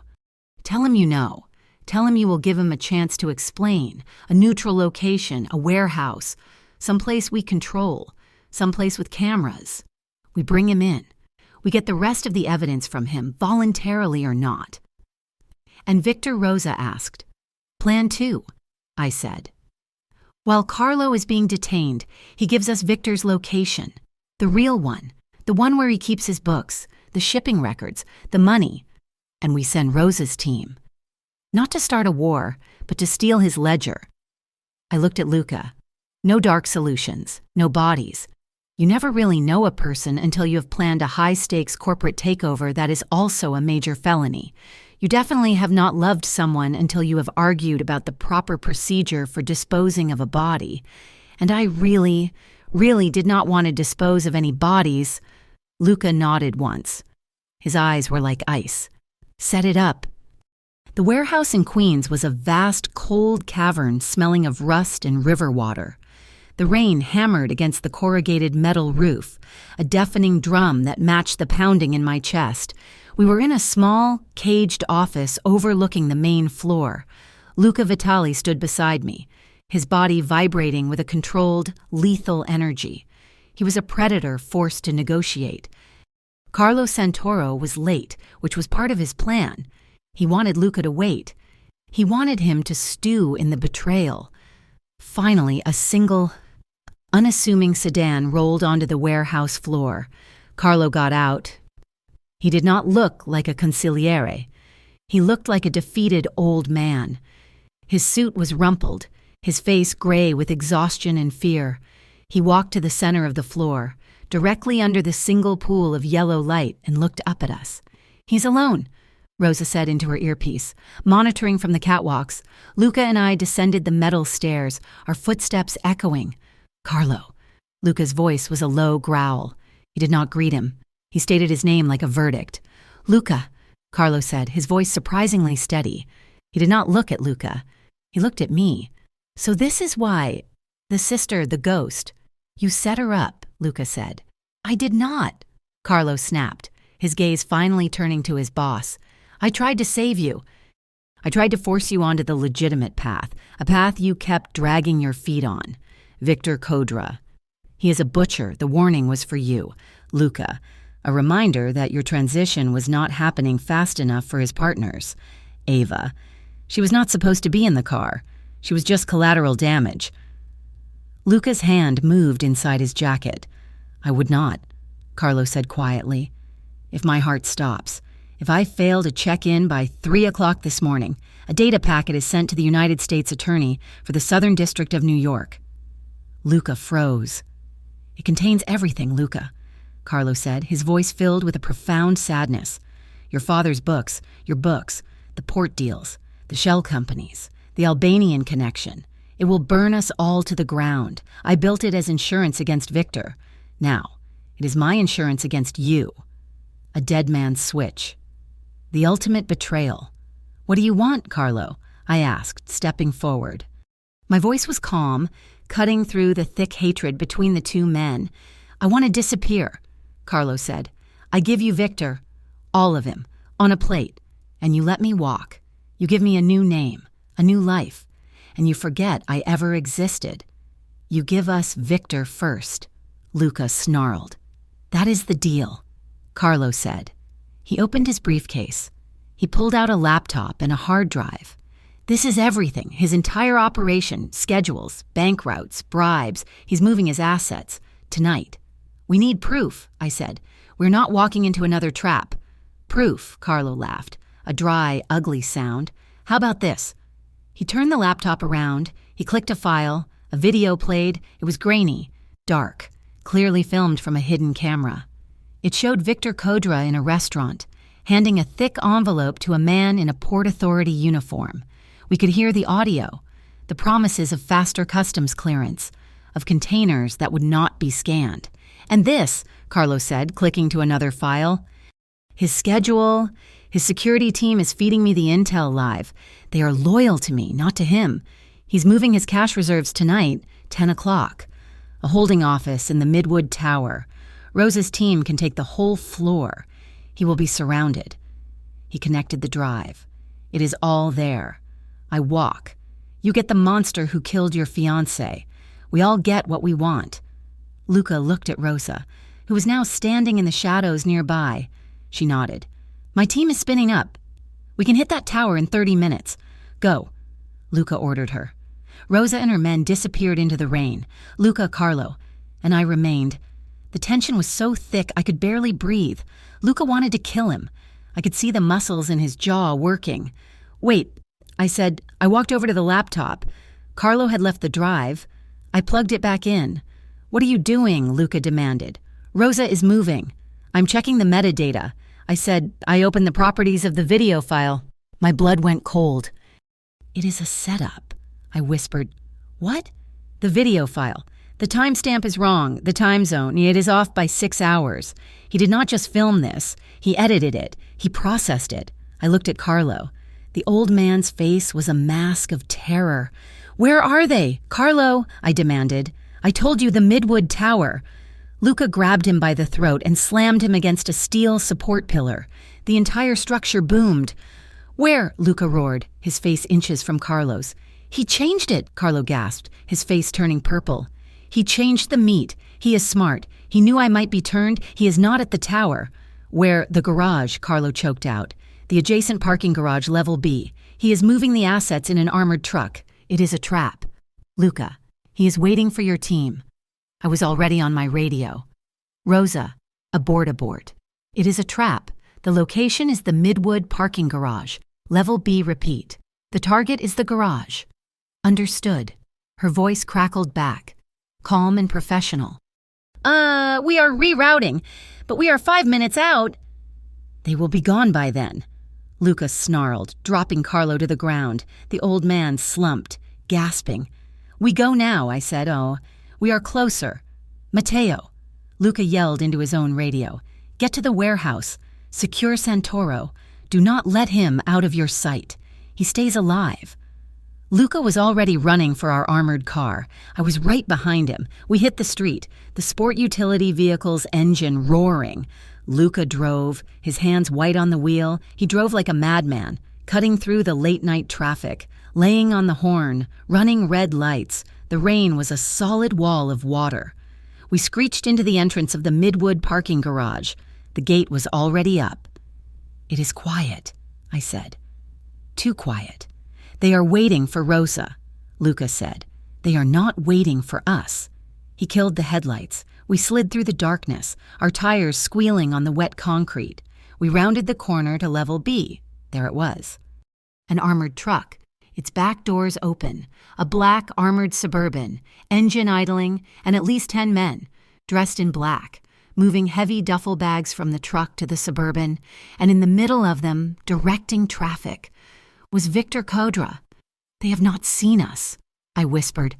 Tell him you know. Tell him you will give him a chance to explain. A neutral location, a warehouse, someplace we control, someplace with cameras. We bring him in. We get the rest of the evidence from him, voluntarily or not. And Victor Rosa asked, Plan 2, I said. While Carlo is being detained, he gives us Victor's location, the real one, the one where he keeps his books, the shipping records, the money, and we send Rosa's team. Not to start a war, but to steal his ledger. I looked at Luca. No dark solutions, no bodies. You never really know a person until you have planned a high-stakes corporate takeover that is also a major felony. You definitely have not loved someone until you have argued about the proper procedure for disposing of a body. And I really did not want to dispose of any bodies. Luca nodded once. His eyes were like ice. Set it up. The warehouse in Queens was a vast, cold cavern smelling of rust and river water. The rain hammered against the corrugated metal roof, a deafening drum that matched the pounding in my chest. We were in a small, caged office overlooking the main floor. Luca Vitali stood beside me, his body vibrating with a controlled, lethal energy. He was a predator forced to negotiate. Carlo Santoro was late, which was part of his plan. He wanted Luca to wait. He wanted him to stew in the betrayal. Finally, a single, unassuming sedan rolled onto the warehouse floor. Carlo got out. He did not look like a consigliere. He looked like a defeated old man. His suit was rumpled, his face gray with exhaustion and fear. He walked to the center of the floor, directly under the single pool of yellow light, and looked up at us. He's alone, Rosa said into her earpiece. Monitoring from the catwalks, Luca and I descended the metal stairs, our footsteps echoing. Carlo. Luca's voice was a low growl. He did not greet him. He stated his name like a verdict. Luca, Carlo said, his voice surprisingly steady. He did not look at Luca. He looked at me. So this is why, the sister, the ghost. You set her up, Luca said. I did not, Carlo snapped, his gaze finally turning to his boss. I tried to save you. I tried to force you onto the legitimate path, a path you kept dragging your feet on. Victor Kodra. He is a butcher. The warning was for you. Luca. A reminder that your transition was not happening fast enough for his partners. Ava. She was not supposed to be in the car. She was just collateral damage. Luca's hand moved inside his jacket. I would not, Carlo said quietly. If my heart stops, if I fail to check in by 3 o'clock this morning, a data packet is sent to the United States Attorney for the Southern District of New York. Luca froze. It contains everything, Luca, Carlo said, his voice filled with a profound sadness. Your father's books, your books, the port deals, the shell companies, the Albanian connection. It will burn us all to the ground. I built it as insurance against Victor. Now, it is my insurance against you. A dead man's switch. The ultimate betrayal. What do you want, Carlo? I asked, stepping forward. My voice was calm, cutting through the thick hatred between the two men. "I want to disappear," Carlo said. "I give you Victor, all of him, on a plate, and you let me walk. You give me a new name, a new life, and you forget I ever existed. You give us Victor first," Luca snarled. "That is the deal," Carlo said. He opened his briefcase. He pulled out a laptop and a hard drive. This is everything, his entire operation, schedules, bank routes, bribes. He's moving his assets. Tonight. "We need proof," I said. "We're not walking into another trap." "Proof," Carlo laughed. A dry, ugly sound. "How about this?" He turned the laptop around. He clicked a file. A video played. It was grainy, dark, clearly filmed from a hidden camera. It showed Victor Kodra in a restaurant, handing a thick envelope to a man in a Port Authority uniform. We could hear the audio, the promises of faster customs clearance, of containers that would not be scanned. "And this," Carlo said, clicking to another file. "His schedule, his security team is feeding me the intel live. They are loyal to me, not to him. He's moving his cash reserves tonight, 10 o'clock. A holding office in the Midwood Tower. Rosa's team can take the whole floor. He will be surrounded." He connected the drive. "It is all there. I walk. You get the monster who killed your fiancé. We all get what we want." Luca looked at Rosa, who was now standing in the shadows nearby. She nodded. "My team is spinning up. We can hit that tower in 30 minutes. Go," Luca ordered her. Rosa and her men disappeared into the rain. Luca, Carlo, and I remained. The tension was so thick I could barely breathe. Luca wanted to kill him. I could see the muscles in his jaw working. "Wait," I said. I walked over to the laptop. Carlo had left the drive. I plugged it back in. "What are you doing?" Luca demanded. "Rosa is moving. I'm checking the metadata." I said. I opened the properties of the video file. My blood went cold. "It is a setup," I whispered. "What?" "The video file. The timestamp is wrong, the time zone. It is off by 6 hours. He did not just film this. He edited it. He processed it." I looked at Carlo. The old man's face was a mask of terror. "Where are they? Carlo," I demanded. "I told you the Midwood Tower." Luca grabbed him by the throat and slammed him against a steel support pillar. The entire structure boomed. "Where?" Luca roared, his face inches from Carlo's. "He changed it," Carlo gasped, his face turning purple. "He changed the meat. He is smart. He knew I might be turned. He is not at the tower." "Where?" "The garage," Carlo choked out. "The adjacent parking garage, level B. He is moving the assets in an armored truck. It is a trap." "Luca, he is waiting for your team." I was already on my radio. "Rosa, abort. It is a trap. The location is the Midwood parking garage. Level B, repeat. The target is the garage." "Understood." Her voice crackled back, calm and professional. We are rerouting, but we are 5 minutes out." "They will be gone by then." Luca snarled, dropping Carlo to the ground. The old man slumped, gasping. "We go now," I said. "Oh, we are closer. Matteo." Luca yelled into his own radio. "Get to the warehouse. Secure Santoro. Do not let him out of your sight. He stays alive." Luca was already running for our armored car. I was right behind him. We hit the street, the sport utility vehicle's engine roaring. Luca drove, his hands white on the wheel. He drove like a madman, cutting through the late-night traffic, laying on the horn, running red lights. The rain was a solid wall of water. We screeched into the entrance of the Midwood parking garage. The gate was already up. "It is quiet," I said. "Too quiet. They are waiting for Rosa," Luca said. "They are not waiting for us." He killed the headlights. We slid through the darkness, our tires squealing on the wet concrete. We rounded the corner to level B. There it was. An armored truck, its back doors open, a black armored Suburban, engine idling, and at least 10 men, dressed in black, moving heavy duffel bags from the truck to the Suburban, and in the middle of them, directing traffic, was Victor Kodra. "They have not seen us," I whispered.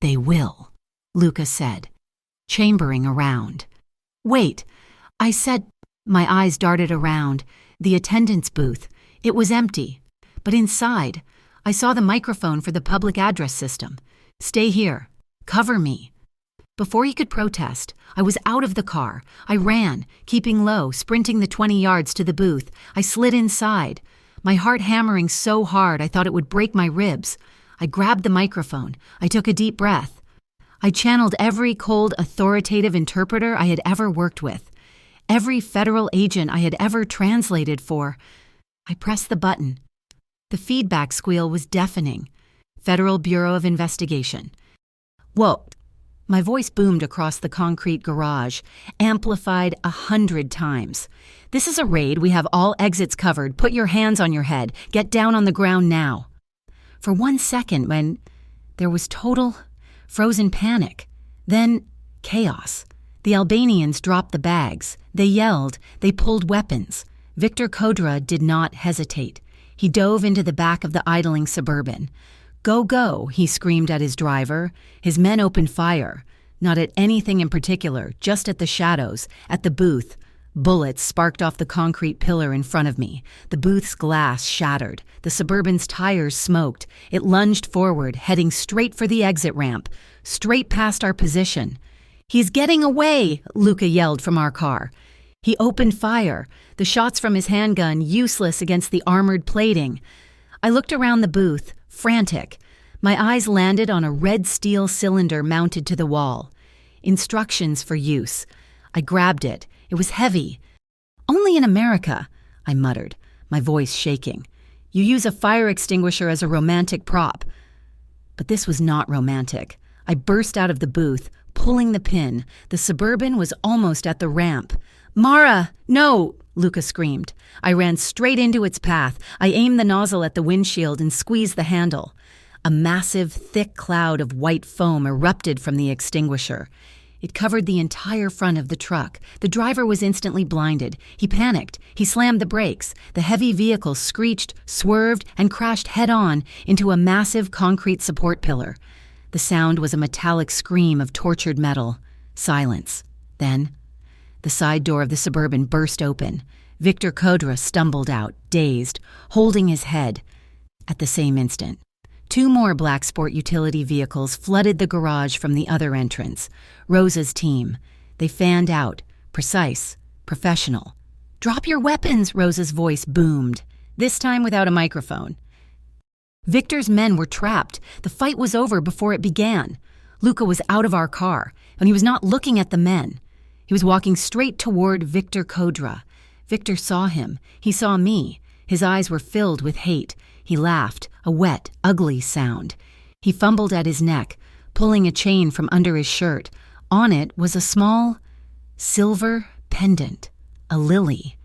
"They will," Luca said, chambering around. "Wait," I said. My eyes darted around. The attendance booth. It was empty. But inside, I saw the microphone for the public address system. Stay here. Cover me. Before he could protest, I was out of the car. I ran, keeping low, sprinting the 20 yards to the booth. I slid inside, my heart hammering so hard I thought it would break my ribs. I grabbed the microphone. I took a deep breath. I channeled every cold, authoritative interpreter I had ever worked with, every federal agent I had ever translated for. I pressed the button. The feedback squeal was deafening. Federal Bureau of Investigation. Whoa! My voice boomed across the concrete garage, amplified 100 times. This is a raid. We have all exits covered. Put your hands on your head. Get down on the ground now. For 1 second, when there was total, frozen panic. Then chaos. The Albanians dropped the bags. They yelled. They pulled weapons. Victor Kodra did not hesitate. He dove into the back of the idling Suburban. Go, go, he screamed at his driver. His men opened fire. Not at anything in particular, just at the shadows, at the booth. Bullets sparked off the concrete pillar in front of me. The booth's glass shattered. The Suburban's tires smoked. It lunged forward, heading straight for the exit ramp, straight past our position. He's getting away, Luca yelled from our car. He opened fire, the shots from his handgun useless against the armored plating. I looked around the booth, frantic. My eyes landed on a red steel cylinder mounted to the wall. Instructions for use. I grabbed it. It was heavy. Only in America, I muttered, my voice shaking. You use a fire extinguisher as a romantic prop. But this was not romantic. I burst out of the booth, pulling the pin. The Suburban was almost at the ramp. Mara, no, Luca screamed. I ran straight into its path. I aimed the nozzle at the windshield and squeezed the handle. A massive, thick cloud of white foam erupted from the extinguisher. It covered the entire front of the truck. The driver was instantly blinded. He panicked. He slammed the brakes. The heavy vehicle screeched, swerved, and crashed head-on into a massive concrete support pillar. The sound was a metallic scream of tortured metal. Silence. Then, the side door of the Suburban burst open. Victor Kodra stumbled out, dazed, holding his head. At the same instant, 2 more black sport utility vehicles flooded the garage from the other entrance. Rosa's team. They fanned out, precise, professional. Drop your weapons, Rosa's voice boomed, this time without a microphone. Victor's men were trapped. The fight was over before it began. Luca was out of our car, and he was not looking at the men. He was walking straight toward Victor Kodra. Victor saw him. He saw me. His eyes were filled with hate. He laughed, a wet, ugly sound. He fumbled at his neck, pulling a chain from under his shirt. On it was a small, silver pendant, a lily.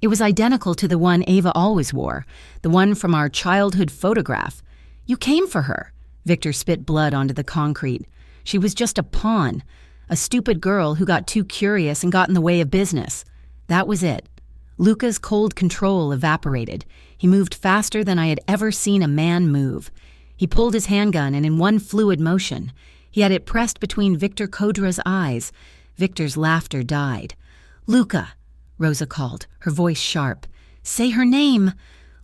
It was identical to the one Ava always wore, the one from our childhood photograph. You came for her. Victor spit blood onto the concrete. She was just a pawn, a stupid girl who got too curious and got in the way of business. That was it. Luca's cold control evaporated. He moved faster than I had ever seen a man move. He pulled his handgun, and in one fluid motion, he had it pressed between Victor Kodra's eyes. Victor's laughter died. Luca, Rosa called, her voice sharp. Say her name,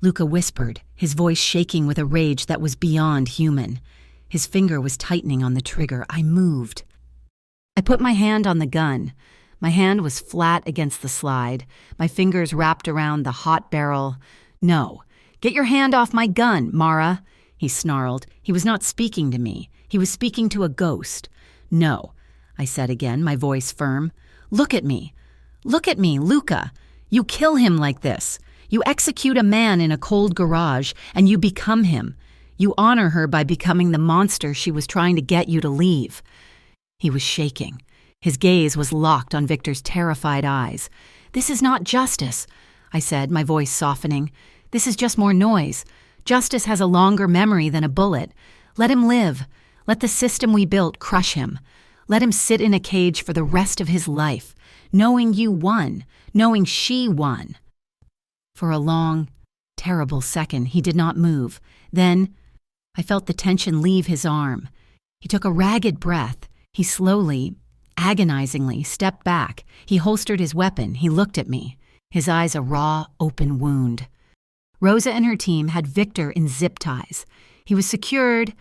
Luca whispered, his voice shaking with a rage that was beyond human. His finger was tightening on the trigger. I moved. I put my hand on the gun. My hand was flat against the slide, my fingers wrapped around the hot barrel. No, get your hand off my gun, Mara, he snarled. He was not speaking to me. He was speaking to a ghost. No, I said again, my voice firm. Look at me. Look at me, Luca. You kill him like this. You execute a man in a cold garage, and you become him. You honor her by becoming the monster she was trying to get you to leave. He was shaking. His gaze was locked on Victor's terrified eyes. This is not justice, I said, my voice softening. This is just more noise. Justice has a longer memory than a bullet. Let him live. Let the system we built crush him. Let him sit in a cage for the rest of his life, knowing you won, knowing she won. For a long, terrible second, he did not move. Then, I felt the tension leave his arm. He took a ragged breath. He slowly, agonizingly stepped back. He holstered his weapon. He looked at me, his eyes a raw, open wound. Rosa and her team had Victor in zip ties. He was secured.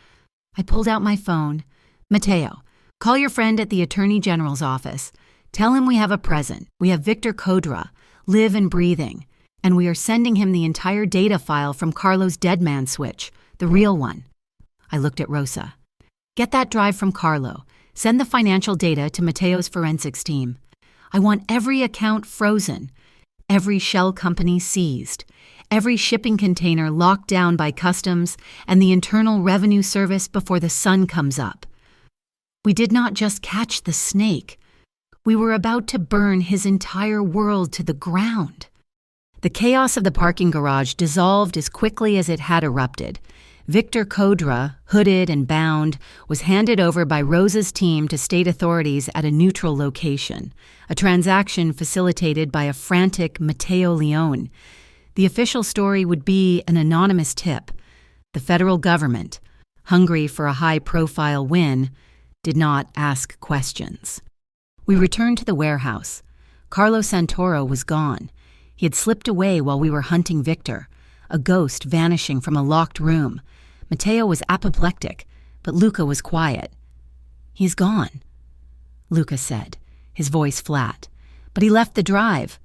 I pulled out my phone. Mateo, call your friend at the Attorney General's office. Tell him we have a present. We have Victor Codra, live and breathing, and we are sending him the entire data file from Carlo's dead man switch, the real one. I looked at Rosa. Get that drive from Carlo. Send the financial data to Mateo's forensics team. I want every account frozen, every shell company seized, every shipping container locked down by customs and the Internal Revenue Service before the sun comes up. We did not just catch the snake. We were about to burn his entire world to the ground. The chaos of the parking garage dissolved as quickly as it had erupted. Victor Codra, hooded and bound, was handed over by Rosa's team to state authorities at a neutral location, a transaction facilitated by a frantic Mateo Leone. The official story would be an anonymous tip. The federal government, hungry for a high-profile win, did not ask questions. We returned to the warehouse. Carlo Santoro was gone. He had slipped away while we were hunting Victor, a ghost vanishing from a locked room. Mateo was apoplectic, but Luca was quiet. He's gone, Luca said, his voice flat. But he left the drive.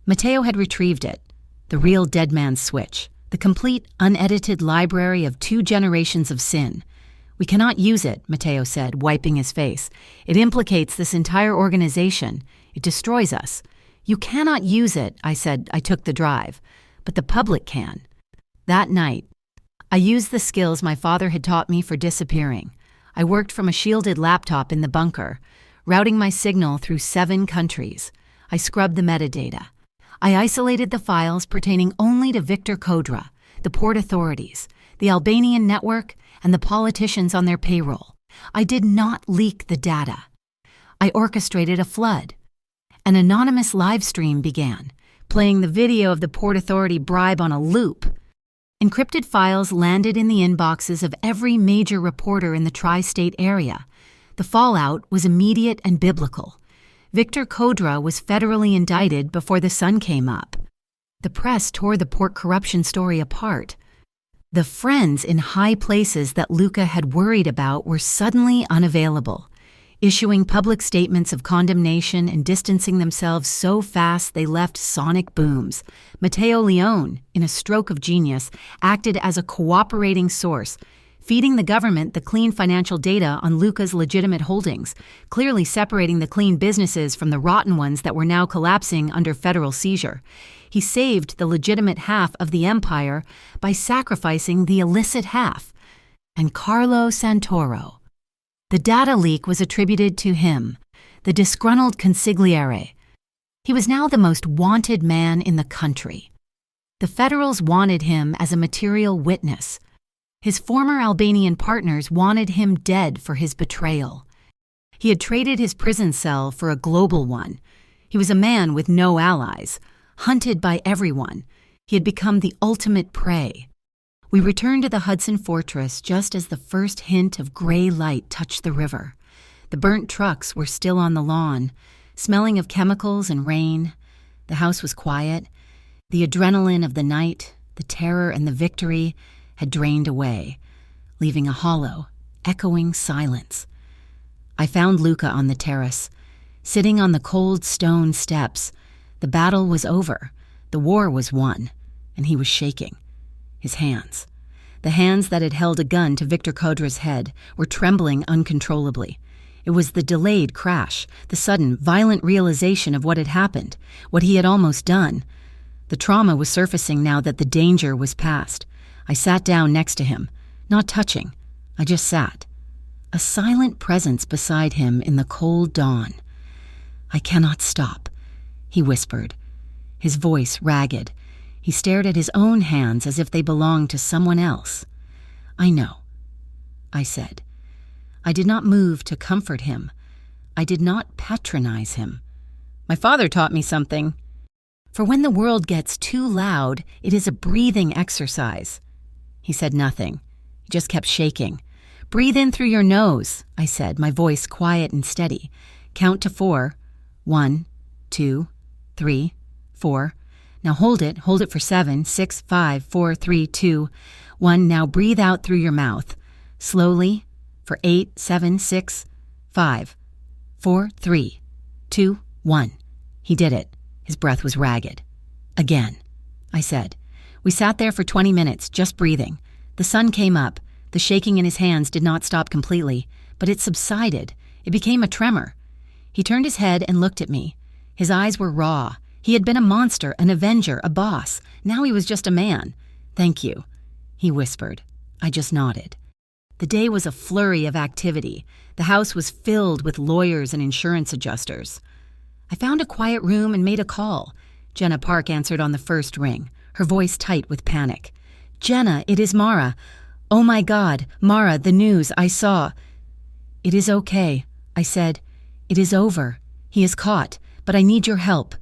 Mateo had retrieved it, the real dead man's switch, the complete, unedited library of 2 generations of sin. We cannot use it, Mateo said, wiping his face. It implicates this entire organization. It destroys us. You cannot use it, I said. I took the drive. But the public can. That night, I used the skills my father had taught me for disappearing. I worked from a shielded laptop in the bunker, routing my signal through 7 countries. I scrubbed the metadata. I isolated the files pertaining only to Victor Codra, the port authorities, the Albanian network, and the politicians on their payroll. I did not leak the data. I orchestrated a flood. An anonymous live stream began, playing the video of the Port Authority bribe on a loop. Encrypted files landed in the inboxes of every major reporter in the tri-state area. The fallout was immediate and biblical. Victor Codra was federally indicted before the sun came up. The press tore the port corruption story apart. The friends in high places that Luca had worried about were suddenly unavailable, issuing public statements of condemnation and distancing themselves so fast they left sonic booms. Mateo Leone, in a stroke of genius, acted as a cooperating source, feeding the government the clean financial data on Luca's legitimate holdings, clearly separating the clean businesses from the rotten ones that were now collapsing under federal seizure. He saved the legitimate half of the empire by sacrificing the illicit half. And Carlo Santoro. The data leak was attributed to him, the disgruntled consigliere. He was now the most wanted man in the country. The federals wanted him as a material witness. His former Albanian partners wanted him dead for his betrayal. He had traded his prison cell for a global one. He was a man with no allies, hunted by everyone. He had become the ultimate prey. We returned to the Hudson Fortress just as the first hint of gray light touched the river. The burnt trucks were still on the lawn, smelling of chemicals and rain. The house was quiet. The adrenaline of the night, the terror and the victory had drained away, leaving a hollow, echoing silence. I found Luca on the terrace, sitting on the cold stone steps. The battle was over. The war was won, and he was shaking. His hands, the hands that had held a gun to Victor Codra's head, were trembling uncontrollably. It was the delayed crash, the sudden, violent realization of what had happened, what he had almost done. The trauma was surfacing now that the danger was past. I sat down next to him, not touching. I just sat. A silent presence beside him in the cold dawn. "I cannot stop," he whispered, his voice ragged. He stared at his own hands as if they belonged to someone else. "I know," I said. I did not move to comfort him. I did not patronize him. "My father taught me something. For when the world gets too loud, it is a breathing exercise." He said nothing. He just kept shaking. "Breathe in through your nose," I said, my voice quiet and steady. "Count to 4. 1, 2, 3, 4. Now hold it for 7, 6, 5, 4, 3, 2, 1. Now breathe out through your mouth. Slowly for 8, 7, 6, 5, 4, 3, 2, 1. He did it. His breath was ragged. Again, I said. We sat there for 20 minutes, just breathing. The sun came up. The shaking in his hands did not stop completely, but it subsided. It became a tremor. He turned his head and looked at me. His eyes were raw. He had been a monster, an avenger, a boss. Now he was just a man. "Thank you," he whispered. I just nodded. The day was a flurry of activity. The house was filled with lawyers and insurance adjusters. I found a quiet room and made a call. Jenna Park answered on the first ring, her voice tight with panic. "Jenna, it is Mara. Oh my God, Mara, the news, I saw." "It is okay," I said. "It is over. He is caught, but I need your help."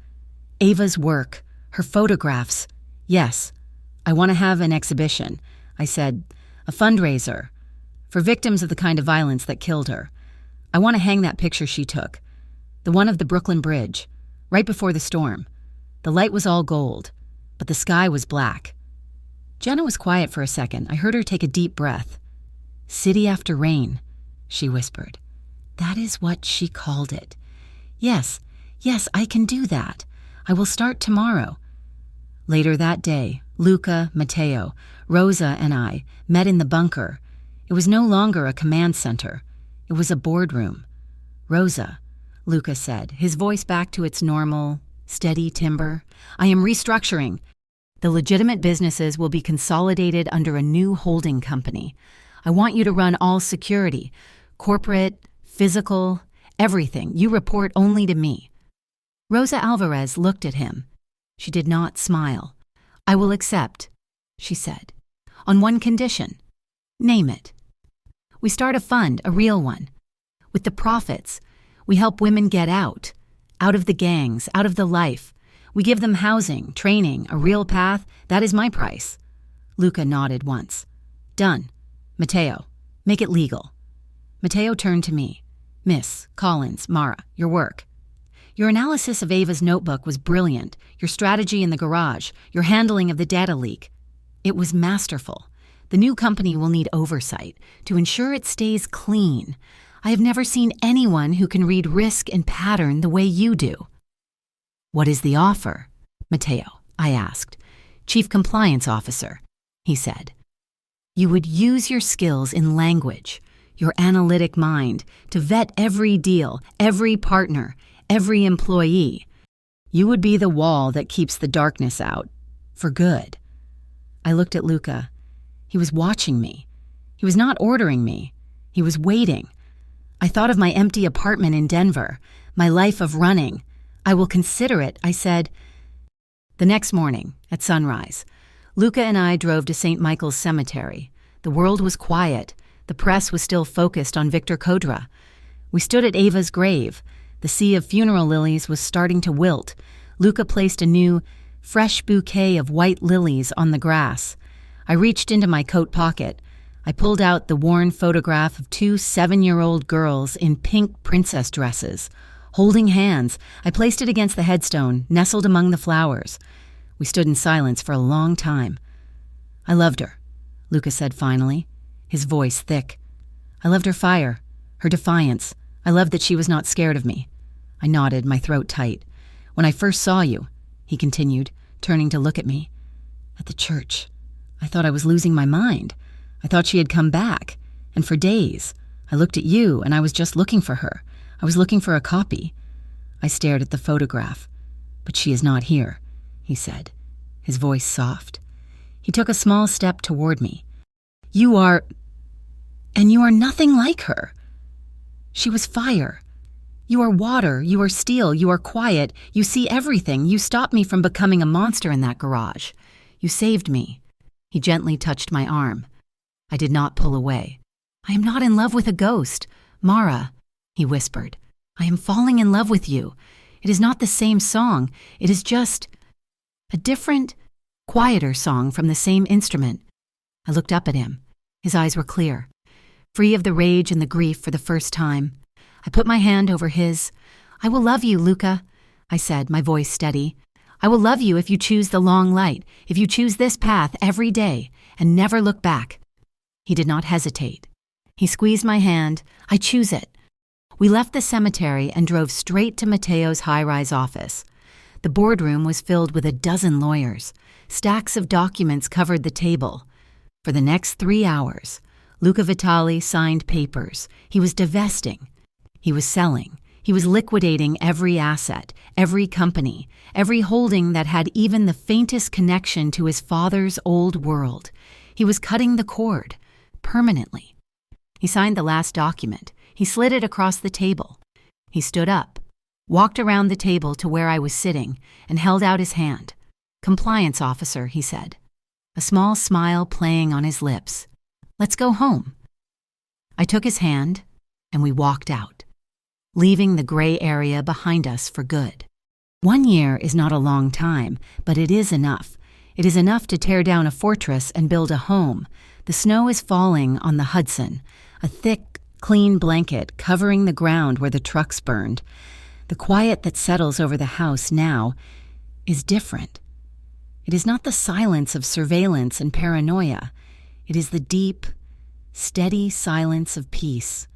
"Ava's work, her photographs." "Yes, I want to have an exhibition," I said. "A fundraiser for victims of the kind of violence that killed her. I want to hang that picture she took, the one of the Brooklyn Bridge, right before the storm. The light was all gold, but the sky was black." Jenna was quiet for a second. I heard her take a deep breath. "City after rain," she whispered. That is what she called it. Yes, I can do that. I will start tomorrow." Later that day, Luca, Matteo, Rosa, and I met in the bunker. It was no longer a command center. It was a boardroom. "Rosa," Luca said, his voice back to its normal, steady timbre, "I am restructuring. The legitimate businesses will be consolidated under a new holding company. I want you to run all security, corporate, physical, everything. You report only to me." Rosa Alvarez looked at him. She did not smile. "I will accept," she said, "on one condition." "Name it." "We start a fund, a real one. With the profits, we help women get out of the gangs, out of the life. We give them housing, training, a real path. That is my price." Luca nodded once. "Done. Matteo, make it legal." Matteo turned to me. "Miss Collins, Mara, your work. Your analysis of Ava's notebook was brilliant. Your strategy in the garage, your handling of the data leak. It was masterful. The new company will need oversight to ensure it stays clean. I have never seen anyone who can read risk and pattern the way you do." "What is the offer, Matteo?" I asked. "Chief Compliance Officer," he said. "You would use your skills in language, your analytic mind, to vet every deal, every partner, every employee. You would be the wall that keeps the darkness out, for good." I looked at Luca. He was watching me. He was not ordering me. He was waiting. I thought of my empty apartment in Denver, my life of running. "I will consider it," I said. The next morning, at sunrise, Luca and I drove to St. Michael's Cemetery. The world was quiet. The press was still focused on Victor Kodra. We stood at Ava's grave. The sea of funeral lilies was starting to wilt. Luca placed a new, fresh bouquet of white lilies on the grass. I reached into my coat pocket. I pulled out the worn photograph of 2 7-year-old girls in pink princess dresses. Holding hands, I placed it against the headstone, nestled among the flowers. We stood in silence for a long time. "I loved her," Luca said finally, his voice thick. "I loved her fire, her defiance. I loved that she was not scared of me." I nodded, my throat tight. "When I first saw you," he continued, turning to look at me, "at the church, I thought I was losing my mind. I thought she had come back, and for days, I looked at you and I was just looking for her. I was looking for a copy." I stared at the photograph. "But she is not here," he said, his voice soft. He took a small step toward me. You are nothing like her. She was fire. You are water, you are steel, you are quiet, you see everything. You stopped me from becoming a monster in that garage. You saved me." He gently touched my arm. I did not pull away. "I am not in love with a ghost. Mara," he whispered. "I am falling in love with you. It is not the same song. It is just a different, quieter song from the same instrument." I looked up at him. His eyes were clear, free of the rage and the grief for the first time. I put my hand over his. "I will love you, Luca," I said, my voice steady. I will love you if you choose the long light, if you choose this path every day and never look back. He did not hesitate. He squeezed my hand. I choose it. We left the cemetery and drove straight to Matteo's high-rise office. The boardroom was filled with a dozen lawyers. Stacks of documents covered the table. For the next 3 hours, Luca Vitali signed papers. He was divesting. He was selling. He was liquidating every asset, every company, every holding that had even the faintest connection to his father's old world. He was cutting the cord, permanently. He signed the last document. He slid it across the table. He stood up, walked around the table to where I was sitting, and held out his hand. "Compliance officer," he said, a small smile playing on his lips. "Let's go home." I took his hand, and we walked out, leaving the gray area behind us for good. 1 year is not a long time, but it is enough. It is enough to tear down a fortress and build a home. The snow is falling on the Hudson, a thick, clean blanket covering the ground where the trucks burned. The quiet that settles over the house now is different. It is not the silence of surveillance and paranoia. It is the deep, steady silence of peace.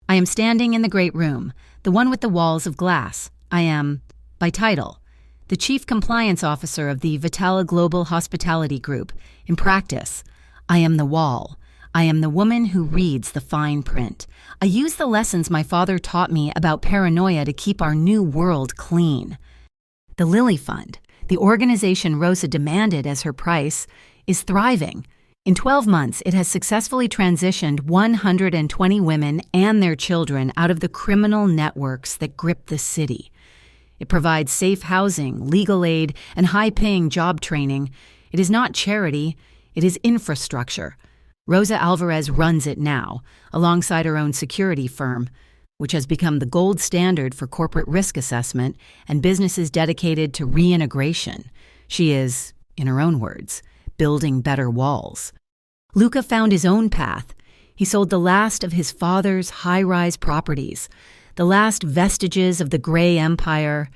I am standing in the great room, the one with the walls of glass. I am, by title, the Chief Compliance Officer of the Vitala Global Hospitality Group. In practice, I am the wall. I am the woman who reads the fine print. I use the lessons my father taught me about paranoia to keep our new world clean. The Lily Fund, the organization Rosa demanded as her price, is thriving. In 12 months, it has successfully transitioned 120 women and their children out of the criminal networks that grip the city. It provides safe housing, legal aid, and high-paying job training. It is not charity, it is infrastructure. Rosa Alvarez runs it now, alongside her own security firm, which has become the gold standard for corporate risk assessment and businesses dedicated to reintegration. She is, in her own words, building better walls. Luca found his own path. He sold the last of his father's high-rise properties, the last vestiges of the Gray Empire.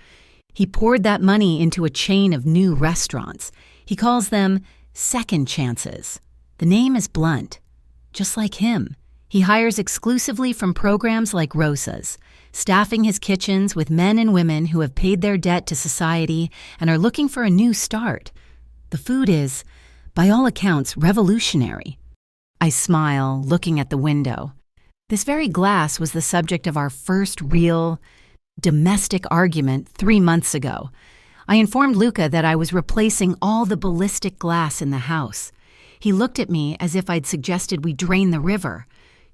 He poured that money into a chain of new restaurants. He calls them second chances. The name is blunt. Just like him, he hires exclusively from programs like Rosa's, staffing his kitchens with men and women who have paid their debt to society and are looking for a new start. The food is, by all accounts, revolutionary. I smile, looking at the window. This very glass was the subject of our first real, domestic argument 3 months ago. I informed Luca that I was replacing all the ballistic glass in the house. He looked at me as if I'd suggested we drain the river.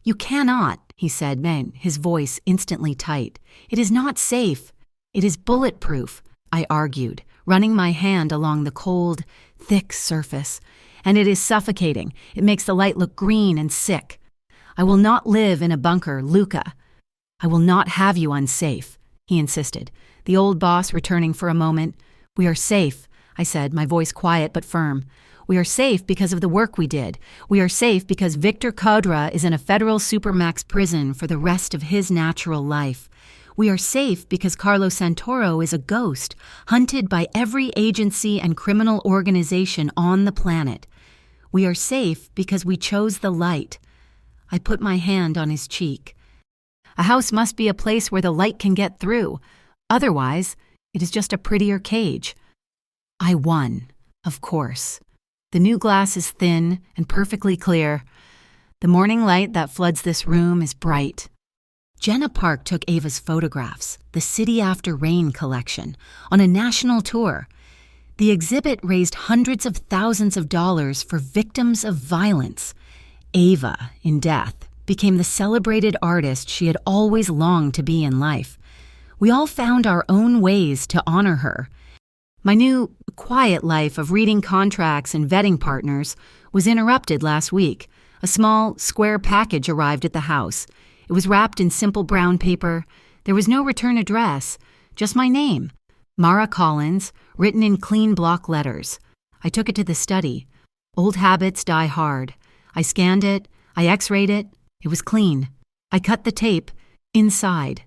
"You cannot," he said, his voice instantly tight. "It is not safe. It is bulletproof," I argued, running my hand along the cold, thick surface. "And it is suffocating. It makes the light look green and sick. I will not live in a bunker, Luca. I will not have you unsafe," he insisted, the old boss returning for a moment. "We are safe," I said, my voice quiet but firm. "We are safe because of the work we did. We are safe because Victor Codra is in a federal supermax prison for the rest of his natural life. We are safe because Carlos Santoro is a ghost, hunted by every agency and criminal organization on the planet. We are safe because we chose the light." I put my hand on his cheek. "A house must be a place where the light can get through. Otherwise, it is just a prettier cage." I won, of course. The new glass is thin and perfectly clear. The morning light that floods this room is bright. Jenna Park took Ava's photographs, the City After Rain collection, on a national tour. The exhibit raised hundreds of thousands of dollars for victims of violence. Ava, in death, became the celebrated artist she had always longed to be in life. We all found our own ways to honor her. My new, quiet life of reading contracts and vetting partners was interrupted last week. A small, square package arrived at the house. It was wrapped in simple brown paper. There was no return address, just my name, Mara Collins, written in clean block letters. I took it to the study. Old habits die hard. I scanned it. I x-rayed it. It was clean. I cut the tape. Inside,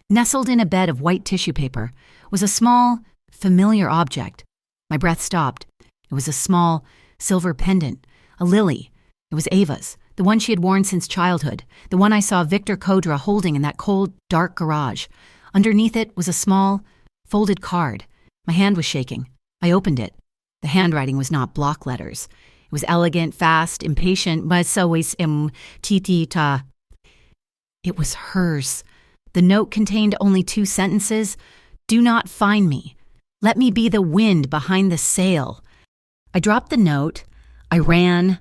nestled in a bed of white tissue paper, was a small, familiar object. My breath stopped. It was a small, silver pendant, a lily. It was Ava's, the one she had worn since childhood, the one I saw Victor Kodra holding in that cold, dark garage. Underneath it was a small, folded card. My hand was shaking. I opened it. The handwriting was not block letters. It was elegant, fast, impatient, but so is titita. It was hers. The note contained only 2 sentences. Do not find me. Let me be the wind behind the sail. I dropped the note. I ran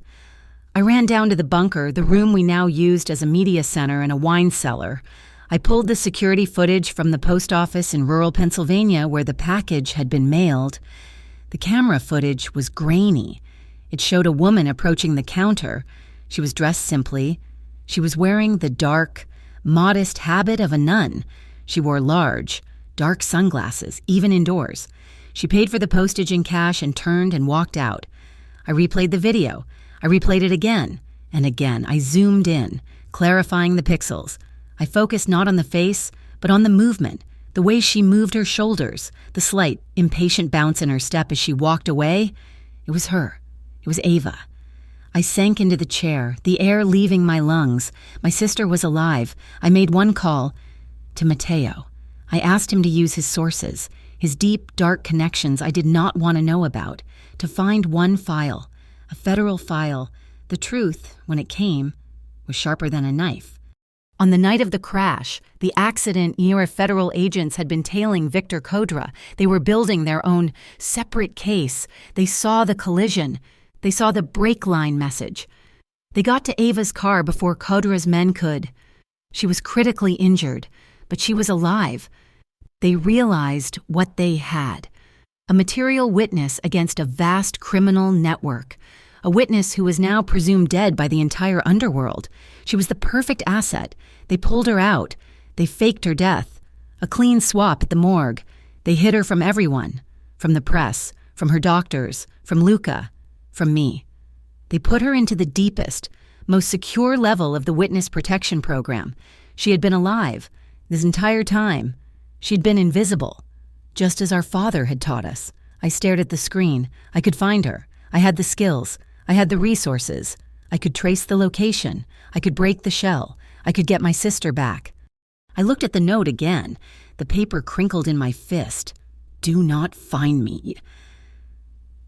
down to the bunker, the room we now used as a media center and a wine cellar. I pulled the security footage from the post office in rural Pennsylvania where the package had been mailed. The camera footage was grainy. It showed a woman approaching the counter. She was dressed simply. She was wearing the dark, modest habit of a nun. She wore large, dark sunglasses, even indoors. She paid for the postage in cash and turned and walked out. I replayed the video. I replayed it again and again. I zoomed in, clarifying the pixels. I focused not on the face, but on the movement, the way she moved her shoulders, the slight, impatient bounce in her step as she walked away. It was her. It was Ava. I sank into the chair, the air leaving my lungs. My sister was alive. I made one call to Mateo. I asked him to use his sources, his deep, dark connections I did not want to know about, to find one file, a federal file. The truth, when it came, was sharper than a knife. On the night of the crash, the accident near federal agents had been tailing Victor Kodra. They were building their own separate case. They saw the collision. They saw the brake line message. They got to Ava's car before Kodra's men could. She was critically injured, but she was alive. They realized what they had. A material witness against a vast criminal network. A witness who was now presumed dead by the entire underworld. She was the perfect asset. They pulled her out. They faked her death. A clean swap at the morgue. They hid her from everyone. From the press, from her doctors, from Luca, from me. They put her into the deepest, most secure level of the witness protection program. She had been alive this entire time. She'd been invisible, just as our father had taught us. I stared at the screen. I could find her. I had the skills. I had the resources. I could trace the location. I could break the shell. I could get my sister back. I looked at the note again. The paper crinkled in my fist. Do not find me.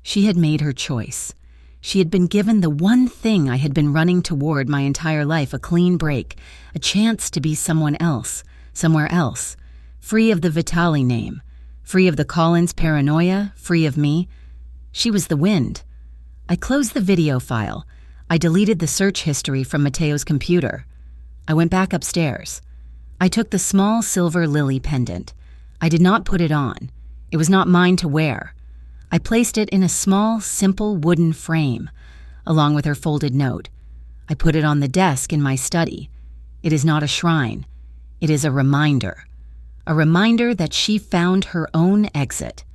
She had made her choice. She had been given the one thing I had been running toward my entire life, a clean break, a chance to be someone else, somewhere else, free of the Vitali name, free of the Collins paranoia, free of me. She was the wind. I closed the video file. I deleted the search history from Mateo's computer. I went back upstairs. I took the small silver lily pendant. I did not put it on. It was not mine to wear. I placed it in a small, simple wooden frame, along with her folded note. I put it on the desk in my study. It is not a shrine. It is a reminder that she found her own exit.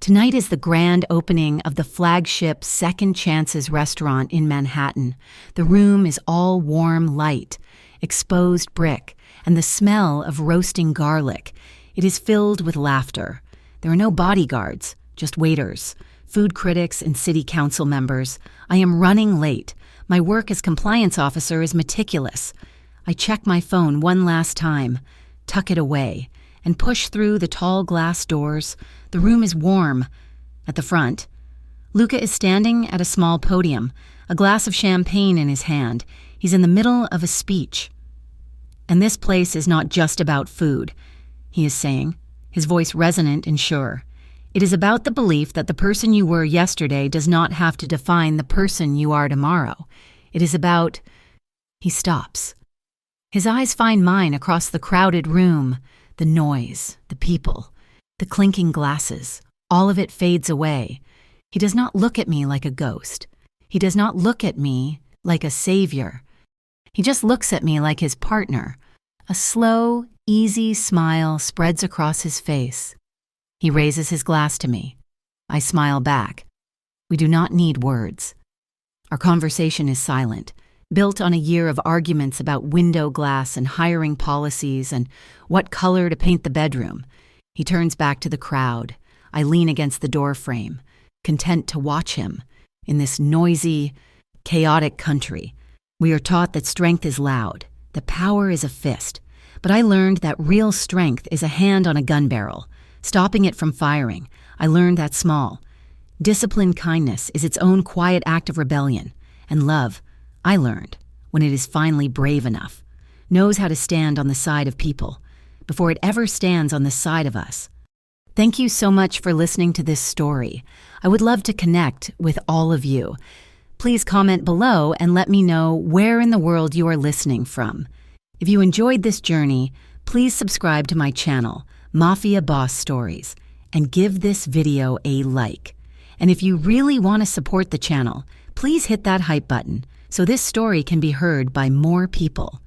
Tonight is the grand opening of the flagship Second Chances restaurant in Manhattan. The room is all warm light, exposed brick, and the smell of roasting garlic. It is filled with laughter. There are no bodyguards, just waiters, food critics, and city council members. I am running late. My work as compliance officer is meticulous. I check my phone one last time, tuck it away, and push through the tall glass doors. The room is warm. At the front, Luca is standing at a small podium, a glass of champagne in his hand. He's in the middle of a speech. And this place is not just about food, he is saying, his voice resonant and sure. It is about the belief that the person you were yesterday does not have to define the person you are tomorrow. It is about... He stops. His eyes find mine across the crowded room, the noise, the people, the clinking glasses. All of it fades away. He does not look at me like a ghost. He does not look at me like a savior. He just looks at me like his partner. A slow, easy smile spreads across his face. He raises his glass to me. I smile back. We do not need words. Our conversation is silent, built on a year of arguments about window glass and hiring policies and what color to paint the bedroom. He turns back to the crowd. I lean against the door frame, content to watch him. In this noisy, chaotic country, we are taught that strength is loud, that power is a fist. But I learned that real strength is a hand on a gun barrel, stopping it from firing. I learned that small. Disciplined kindness is its own quiet act of rebellion. And love, I learned, when it is finally brave enough, knows how to stand on the side of people before it ever stands on the side of us. Thank you so much for listening to this story. I would love to connect with all of you. Please comment below and let me know where in the world you are listening from. If you enjoyed this journey, please subscribe to my channel, Mafia Boss Stories, and give this video a like. And if you really want to support the channel, please hit that hype button so this story can be heard by more people.